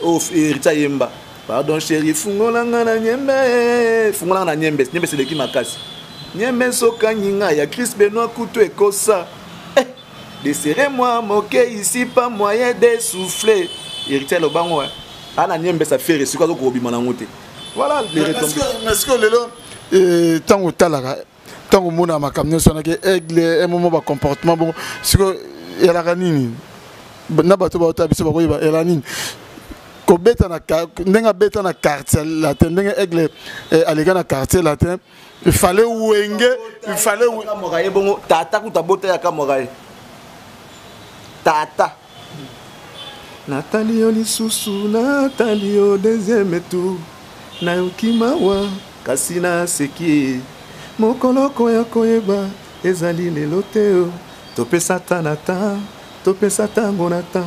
o Rita Yemba pardon chérie fungola na nyembe c'est l'équipe makasi nyembe soka nyinga ya Chris Benoît Couteau ekosa desserrez-moi moqué ici pas moyen de souffler Rita le bango ana nyembe ça fait reçu ko bimona ngote voilà les retombées est-ce que lelo tango talaka tango mona makamne sonake aigle un moment ba comportement bon ce que elaka nini na bato ba otabiso ba koyiba elanini ko beta na ndenga beta na quartier latin ndenga aigle alega na quartier latin il fallait moraye bongo tata ku tabota ya kamoraye tata Nathalie Olisusu Nathalie au deuxième tour na ukimawa kasina seki mokolo koya koyeba ezali lelo teo tope satanata tope satangonata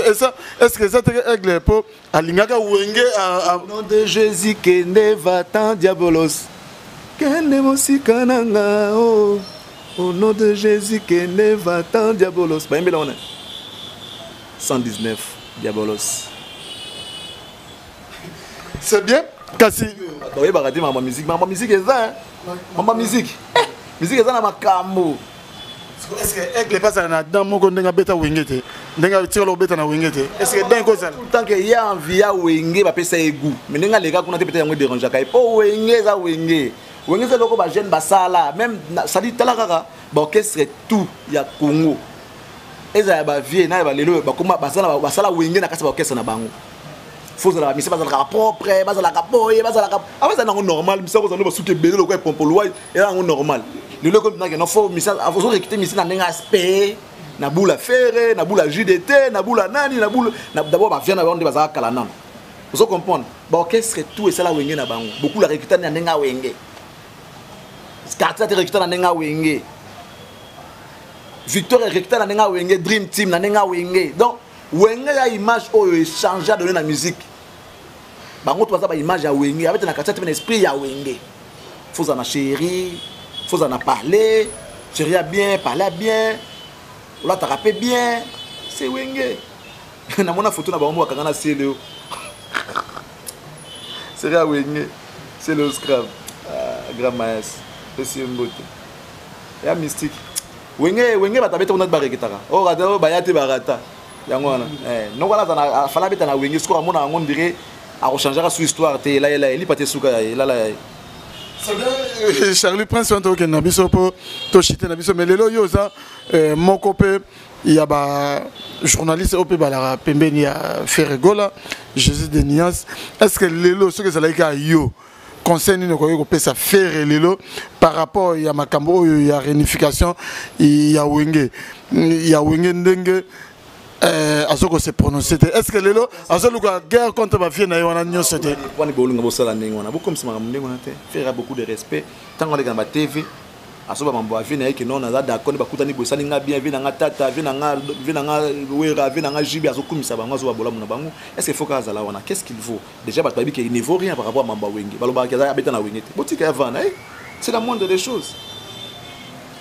et ça est-ce que ça te aigle pour alingaka wenge au nom de Jésus kende va-t'en diabolos kende mosika nanga oh au nom de Jésus kende va-t'en diabolos ba mbela ona 119 diabolos c'est bien kasi oui bah regardez maman musique est ça maman musique eza na makambo est-ce que aigle passe na dans moko ndenga beta wengete ndenga tiro beta na wengete est-ce que dans ko ça tant que y a envie ya wenge ba pesa egu mais ndenga lega kuna te peut-être yango déranger kai po wenge za wenge c'est loko ba jeune basala même ça dit talaka ba orchestre tout ya Congo eza ba vie na ba lelo ba kuma basala wenge na kasa ba orchestre na bango faut ça la mise bazala propre bazala kapoye bazala ka avasa na normal mise ko za no basuke belelo ko pompolo et là normal le loko na que no faut mise faut recruter mise na ndenga aspect na boula ferre na boula JDT na boula nani na boula d'abord ba vient na bande bazala kala nan vous comprenez ba orchestre tout et ça la wenge na bango beaucoup la recruter na ndenga wenge starter recruter na ndenga wenge Victor recruter na ndenga wenge Dream Team na ndenga wenge donc wenge ya image oyo échanger à donner la musique bango to baza ba image ya wenge avec na kati na esprit ya wenge faut en chérie faut en parler chérie a bien parler bien là t'as rappé bien c'est wenge na mona photo na bango bakanga na cielo c'est ya wenge c'est le scrap grand maestro c'est mbote ya mystique wenge batabeta on a barekitaka oh rada bayate barata yango na non voilà na fala beta na wenge siko amona ngo ndire a rechanger sur histoire te là il paté suka là Charlie Prince on toke na biso po to chite na biso mais lelo yo za moko pe ya ba journaliste op ba la pembeni ya Ferregola Jésus de Nias est-ce que lelo ce que ça like yo conseil ni ko pesa faire lelo par rapport ya makambo ya réunification ya wenge ndenge azoko se prononcer est-ce que lelo azoluka guerre contre ba vie na yona nyonso te wani bolunga bosala ndenge wana bokomisa makambo ndenge wana te faire beaucoup de respect tango leka ba TV asoba mambo avi na yeke non aza d'accord ne bakutani bosani nga bien vi na nga tata vi na nga wera vi na nga jibi azokumisa bango azoba bolamu na bango est-ce qu'il faut kazala wana qu'est-ce qu'il vaut déjà bato babi qu'il ne vaut rien par rapport à mambo wenge balobaka kaza abeta na wenge te botika ya vana c'est la moindre des choses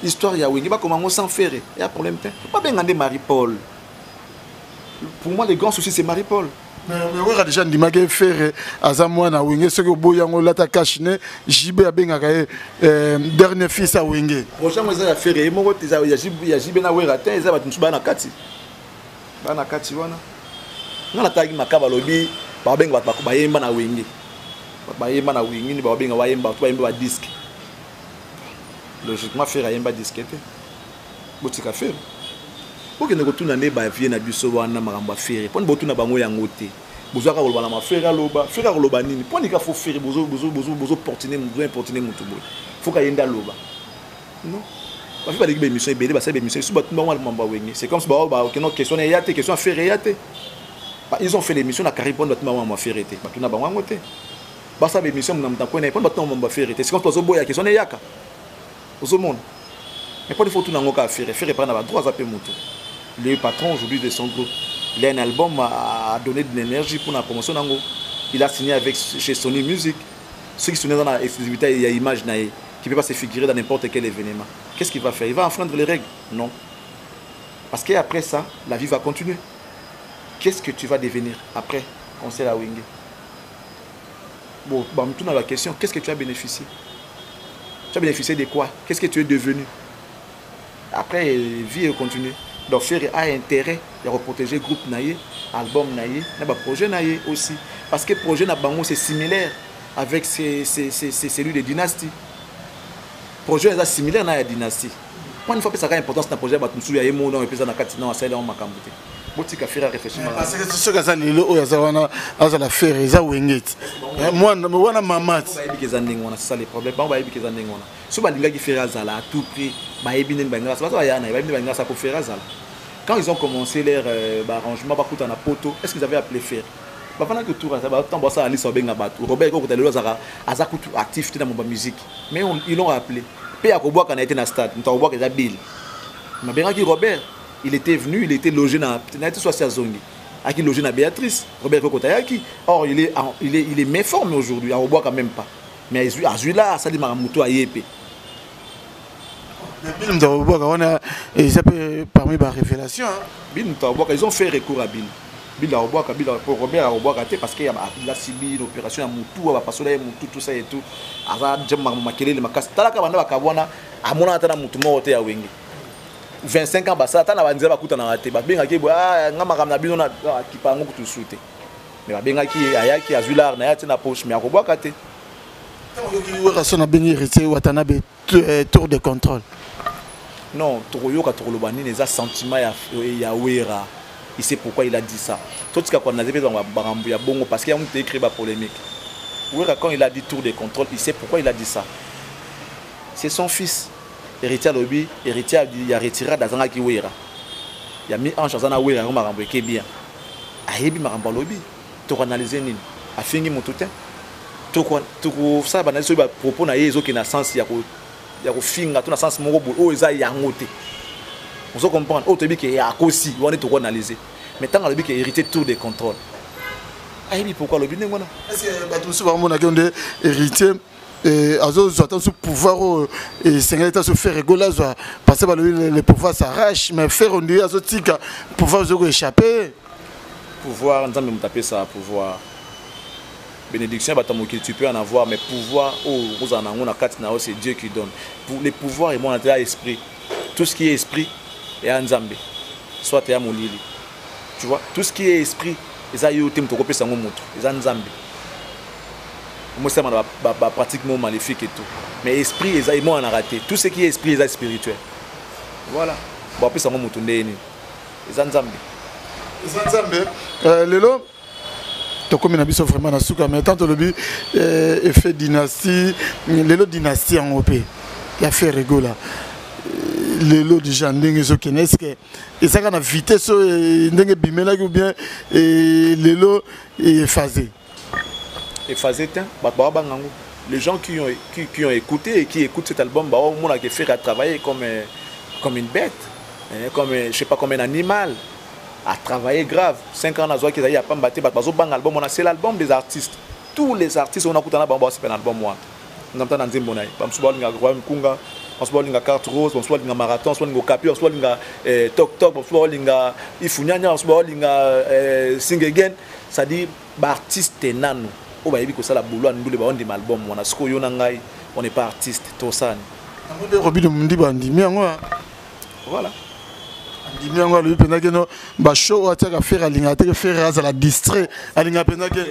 histoire ya wenge ba comment sans faire il y a problème pas bien ngande Marie-Paul pour moi le grand souci c'est Marie-Paul. Mais oui, déjà ndimake faire azamwa na wenge ce que boyango lata kashine jibe abengaka dernier fils a wenge prochain moi ça faire et moko teza ya jibe na wera te eza batu bana kati wana ngana tagi makaba lobi ba benga batu bayemba na wenge ni ba benga bayemba tu bayemba ba disque logiquement faire ayemba disque te botika faire pour que nous retournions à ba vie na biso wana maramba faire pour botu na bango yango te bozaka koloba na mafere aloba fera koloba nini pour nika faut faire bozo portiner mutu boy faut ka yenda loba non ba fi ba leki ba émission ebele ba sa ba émission suba tumba wana mamba wenge c'est comme si ba que non question ya te question faire ya te ils ont fait l'émission na caribon tumba wana mafere te ba tuna bango te ba sa ba émission na mtanko na pas tumba mamba faire te c'est comme tozo boya question yaka ozo monde mais pas il faut tout na ngoka faire pas na ba droit zape mutu. Le patron aujourd'hui de son groupe, il a un album à donner de l'énergie pour la promotion. Il a signé avec chez Sony Music. Ceux qui sont dans l'exclusivité, il y a une image qui ne peut pas se figurer dans n'importe quel événement. Qu'est-ce qu'il va faire? Il va enfreindre les règles? Non. Parce qu'après ça, la vie va continuer. Qu'est-ce que tu vas devenir après concert à Wenge? Bon, tout dans la question, qu'est-ce que tu as bénéficié? Tu as bénéficié de quoi? Qu'est-ce que tu es devenu? Après, la vie continue. Donc faire a intérêt de protéger le groupe naïe, album naïe, le projet naïe aussi. Parce que le projet Nabango c'est similaire avec celui de Dynasty. Le projet est similaire à la Dynasty. Une fois que ça a importance dans le projet, il y a un mot dans le président Katina, c'est là où on m'a camboté. Botika faire réfléchir. Parce que ce que ça n'est pas ça ça la faire ça wengit. Moi na mamat. C'est ça le problème. Ba yebi kezandeng wana. So ba linga ki faire azala à tout prix, ba yebi nen banga ça va yana, ba yebi banga ça pour faire azala. Quand ils ont commencé leur arrangement ba kuta na poto, est-ce qu'ils avaient appelé faire? Ba fana que tout ça ba temps ça ali so benga batu. Robert ko kutale azara azakutu actif dans ma musique. Mais ils l'ont appelé. Pe akobwa kana été na stade, ntabwa ke za bill. Ma benga ki Robert il était venu, il était logé dans la Zongi. Qui logé dans Béatrice, Robert Kokotayaki. Or, il est méforme aujourd'hui, on ne voit quand même pas. Mais là, ça dit Maramouto à Yépé. Parmi les révélations, ils ont fait recours à Bill. Bill pour Robert a raté parce qu'il a subi l'opération à Moutou, à Passola, Moutou, tout ça et tout. À Makele, Makas, Talakabana, Kabwana, à Monatana Moutou, Morote à Wenge. 25 ans basa tana banzeba bakuta na raté babenga ki ngama kamna bino na kipango kutu souté mais babenga ki ayaki azular na yati na poche mais akobwa kate tant na bengi héritier watanabe tour de contrôle non tokoyoka tokoloba nini eza sentiment ya wera il sait pourquoi il a dit ça tout ce qu'on a dit dans barambu ya bongo parce qu'il y a un écrit ba polémique wera quand il a dit tour de contrôle il sait pourquoi il a dit ça c'est son fils héritier lobby héritier il a retiré d'azanga ki wera il a mis en chance na wera marambo ke bien ayebi marambo lobby to analyser nini afingi mututin to ça banaliser ba propos na yezo ki na sens ya ko finga to na sens moko o eza yango te on se comprend o to bi ke ya kosi on to analyser mais tant lobby ke héritier tour de contrôle ayebi pourquoi lobby ngona est-ce que ba tout ça ba mona ke onde héritier attend ce pouvoir et c'est se faire rigoler parce que le pouvoir s'arrache mais faire on dit azotika pouvoir échapper pouvoir nous me taper ça pouvoir bénédiction tu peux en avoir mais pouvoir vous en avez c'est Dieu qui donne pour les pouvoirs et moi esprit tout ce qui est esprit est en Nzambe soit à Molili tu vois tout ce qui est esprit et ça yo tem to kopesa ngo moto eza Nzambe moi c'est pratiquement maléfique et tout mais esprit est moi on a raté tout ce qui est esprit est spirituel voilà bon après ça on monte ndeni Nzambe lelo to comme na biso vraiment na suka mais tant le but effet dynastie lelo dynastie en OP il a fait rigola lelo déjà ndenge zokene est-ce que et ça na vitesse ndenge bimela ou bien lelo effacé effacé bato bangango les gens qui ont écouté et qui écoutent cet album, bah, on a fait à travailler comme une bête, hein, comme, je sais pas, comme un animal, à travailler grave. 5 ans, on a pas battu, c'est l'album des artistes. Tous les artistes, on a écouté un album, moi. On a entendu un album, on se voit linga carte rose, on se voit linga marathon, on se voit linga capi, on se voit linga toc toc, on se voit linga ifunyanya, on se voit linga sing again. Ça dit artiste nano. Oh bah yebi ko sala boulot ndule ba on di album on a sko yo na ngai, on n'est pas artiste to ça. Ambe Robin Mundi bandimi yango. Voilà. Andimi yango le pena que no ba show ataka faire linga te faire à la distrait, linga pena que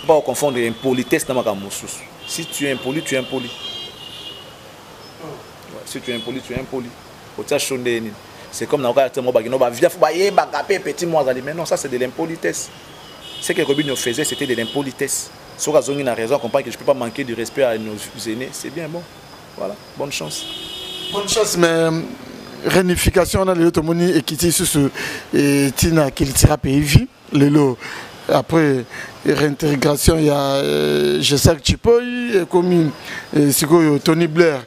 pas confondre impolitesse na makamususu. Si tu es impoli, tu es impoli. Si tu es impoli, tu es impoli. C'est comme dans le cas de petit mais non, ça c'est de l'impolitesse. Ce que Robin faisait, c'était de l'impolitesse. Si on a raison, on comprend que je ne peux pas manquer du respect à nos aînés. C'est bien bon. Voilà, bonne chance. Bonne chance, mais réunification, on a le tomoni et qui tient sur ce Tina qui tira PIV, le lot. Après réintégration, il y a Jessac Chipoy, comme Tony Blair,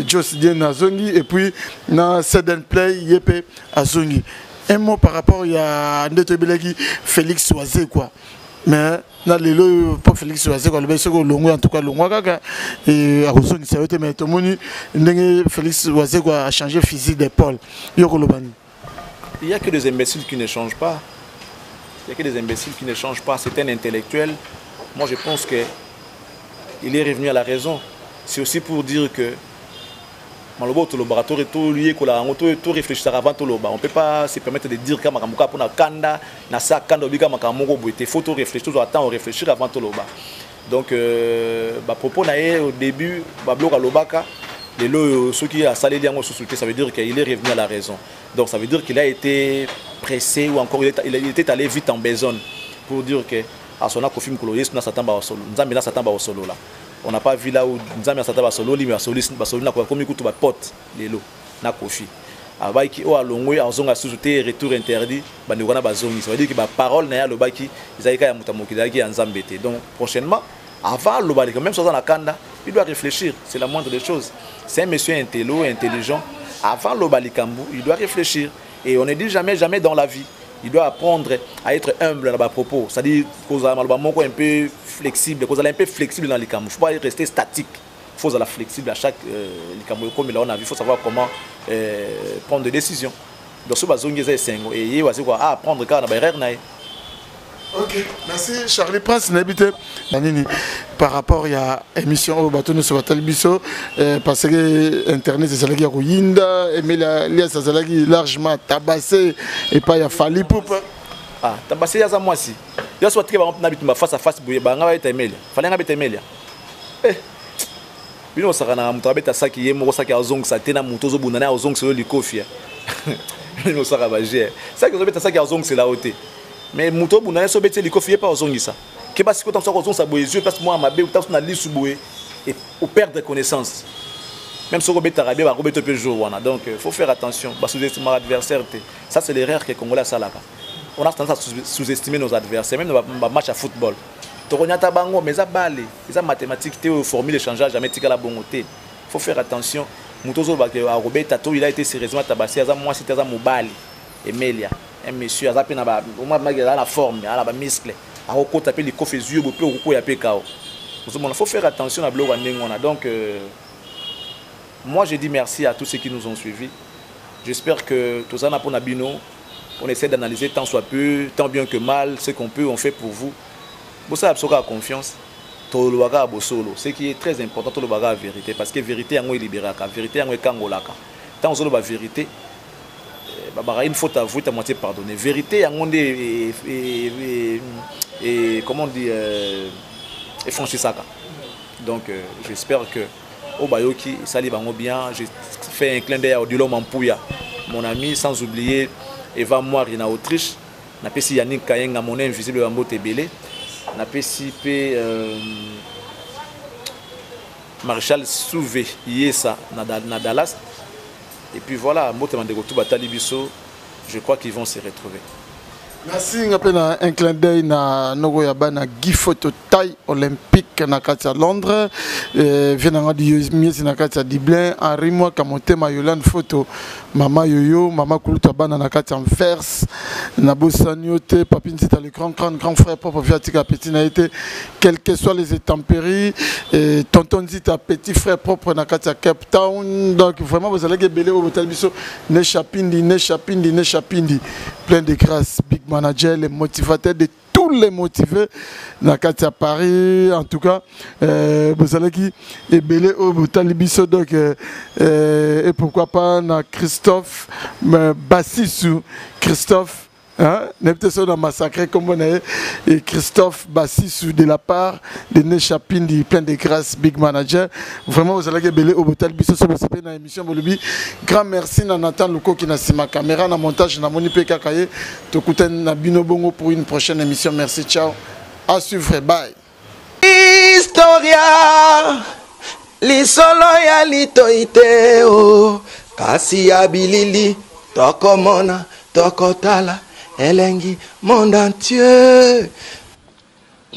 Joss Dien Azongi, et puis dans Sudden Play, Yepe Azongi. Un mot par rapport, il y a Félix Oazé, quoi. Mais dans les lots, pas Félix Oazé, quoi. Le bel en tout cas, le et à Azongi, ça a été, mais tout le monde, Félix Oazé, quoi, a changé physique d'épaule. Il n'y a que des imbéciles qui ne changent pas. Il n'y a que des imbéciles qui ne changent pas. C'est un intellectuel. Moi, je pense qu'il est revenu à la raison. C'est aussi pour dire que on ne peut pas se permettre de dire qu'il faut réfléchir, attendre, réfléchir avant tout. Donc, propos au début, ceux qui a salé ça veut dire qu'il est revenu à la raison. Donc ça veut dire qu'il a été pressé ou encore il était allé vite en besogne pour dire que à son film solo là. On n'a pas vu là où Nzambe Satan solo mais solo na comme écoute ba pote lelo na Kofi. Abaki o alongwe azonga sous-sauté retour interdit bandi kona bazongi. Ça veut dire que ba parole na ya lobaki izaika ya mutamoki daki ya Nzambe te. Donc prochainement avant le balik même sur la kanda, il doit réfléchir, c'est la moindre des choses. C'est un monsieur intelligent. Avant le balikambu, il doit réfléchir. Et on ne dit jamais dans la vie. Il doit apprendre à être humble dans les propos. C'est-à-dire qu'on a un peu flexible, qu'on a un peu flexible dans les camps. Il ne faut pas rester statique. Il faut être flexible à chaque comme on a vu. Il faut savoir comment prendre des décisions. Donc ce bazongi c'est singo et il va quoi apprendre car na erreur na. Ok, merci Charlie Prince n'habite par rapport à l'émission au bateau sur la télévision parce que internet c'est ça qui a ruinda et mais là ça ça qui largement tabassé et pas il a fallu pour ah tabassé ya za moi si ya soit que on habite face à face boye banga ba email fallait ngabite email eh bino sakana mutabeta saki yemo saki azong sa tena mutozo bunana azong selo likofia bino sakaba je saki azobeta saki azong c'est la hauteur. Mais muto bunana so beti likofie pas ozongisa ke basi ko tanso ko zonsa boye yeux parce moi mabe tanso na lisu boye et au perdre connaissance même si on beta rabia ba robeto pe jour wana donc faut faire attention ba sous-estimer l'adversaire. Ça c'est l'erreur que Congolais salaka. On a tendance à sous-estimer nos adversaires même dans match à football. Tokonyata bango mais ça balé ça mathématiques té formule échangeage jamais tika la bongoté. Faut faire attention muto zo ba ke robeta to il a été sérieusement tabassé za moi c'était za mobali Emelia. Un monsieur a zappé la forme, à la muscle, à taper les coffres yeux, il faut faire attention à blog. Donc, moi je dis merci à tous ceux qui nous ont suivis. J'espère que tout ça n'a pas nabino. On essaie d'analyser tant soit peu, tant bien que mal, ce qu'on peut, on fait pour vous. Vous savez, absolument confiance. Ce qui est très important, c'est la vérité. Parce que la vérité est libérée. La vérité est kangolaka. Tant on la vérité. Il faut avouer, à moitié pardonner. Vérité, comment on dit, et franchi ça. Donc, j'espère que au Bayoki, ça va bien. J'ai fait un clin d'œil à Odilo Mampouya, mon ami, sans oublier Eva Moiri en Autriche. N'a pas si Yannick Kayenga, mon invisible Ambo Tebele. N'a pas si Maréchal Souvé, Yesa, na Dallas. Et puis voilà, je crois qu'ils vont se retrouver. Merci un clin d'œil na nogo ya bana Guy Photo taille olympique na katia Londres venanga di miezi na katia Dublin Henri moi kamote ma Yolande photo mama yoyo mama kuluta bana na katia Anvers na bosaniote papine c'est le grand frère propre viatika petit na été quels que soient les intempéries tonton dit ta petit frère propre na katia Cape Town donc vraiment vous allez belé au hôtel biso ne chapindi plein de grâce big manager, les motivateurs de tous les motivés na Katia Paris en tout cas vous allez qui est belé au Botalibiso donc et pourquoi pas na Christophe Bassissou Christophe n'est peut-être dans massacré comme on est et Christophe Bassissou de la part de Nechapindi plein de grâce big manager vraiment vous allez belé au Botal Bisso sur la émission Bolubi grand merci à Nathan Luko qui n'a ma caméra na montage na moni pe kakaye to kuten na bino bongo pour une prochaine émission merci ciao à suivre bye Historia li solo ya litoite o kasi ya bilili tokomona tokotala Elengi, monde entier.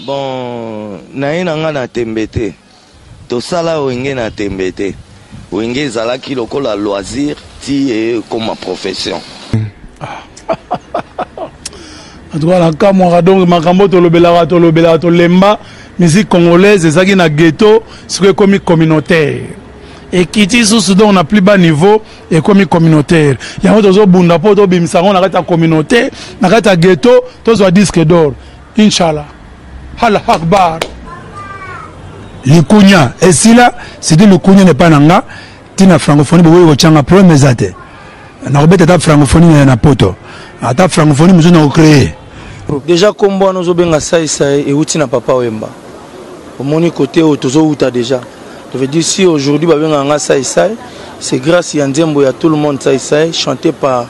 Bon, naïna na tembete. To sala wenge na tembete. Wenge zalaki lokola loisir ti et comme ma profession. En tout cas, la camora donc makambo to lobela to lemba musique congolaise ezaki na ghetto, c'est comme communautaire. Et qui dit sous on n'a plus bas niveau et comme communautaire. Il y a un autre bunda pour to bimsa on a ta communauté, na ta ghetto, to so disque d'or. Inshallah. Allah Akbar. Le Kounia, et si là, c'est dit le Kounia n'est pas nanga, tina francophonie bo wo changa problème zate. Na robeta ta francophonie na poto. Ata francophonie muzo na créer. Déjà comme bon nous obenga sai et outi na papa Wemba. Au moni côté au tozo uta déjà. Je veux dire, si aujourd'hui, c'est grâce à Ndiembo et à tout le monde, chanté par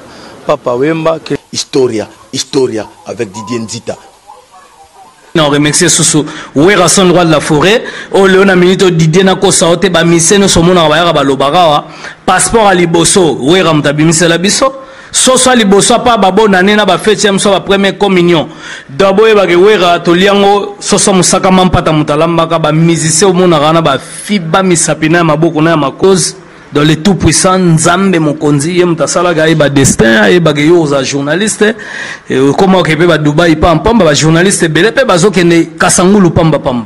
Papa Wemba. Historia avec Didier Nzita. On remercie Soussou. Ouera son droit de la forêt. Oh, Léona Minito Didier Nako Saote, Bamise, nous sommes en Bayara Balobara. Passeport à Liboso. Ouera Mtabimise la biso. Soso liboso pa babo na nena ba fetiam so ba première communion d'abord ba ke wera to liango soso musaka mampata mutalamba ka ba musicien omona kana ba fiba misapina maboko na makoz dans les tout puissants Nzambe mokonzi ye mutasala ga ba destin e ba ke yo za journaliste comment ke ba Dubai pam pam ba journaliste bele pe bazo kende kasangulu pamba pam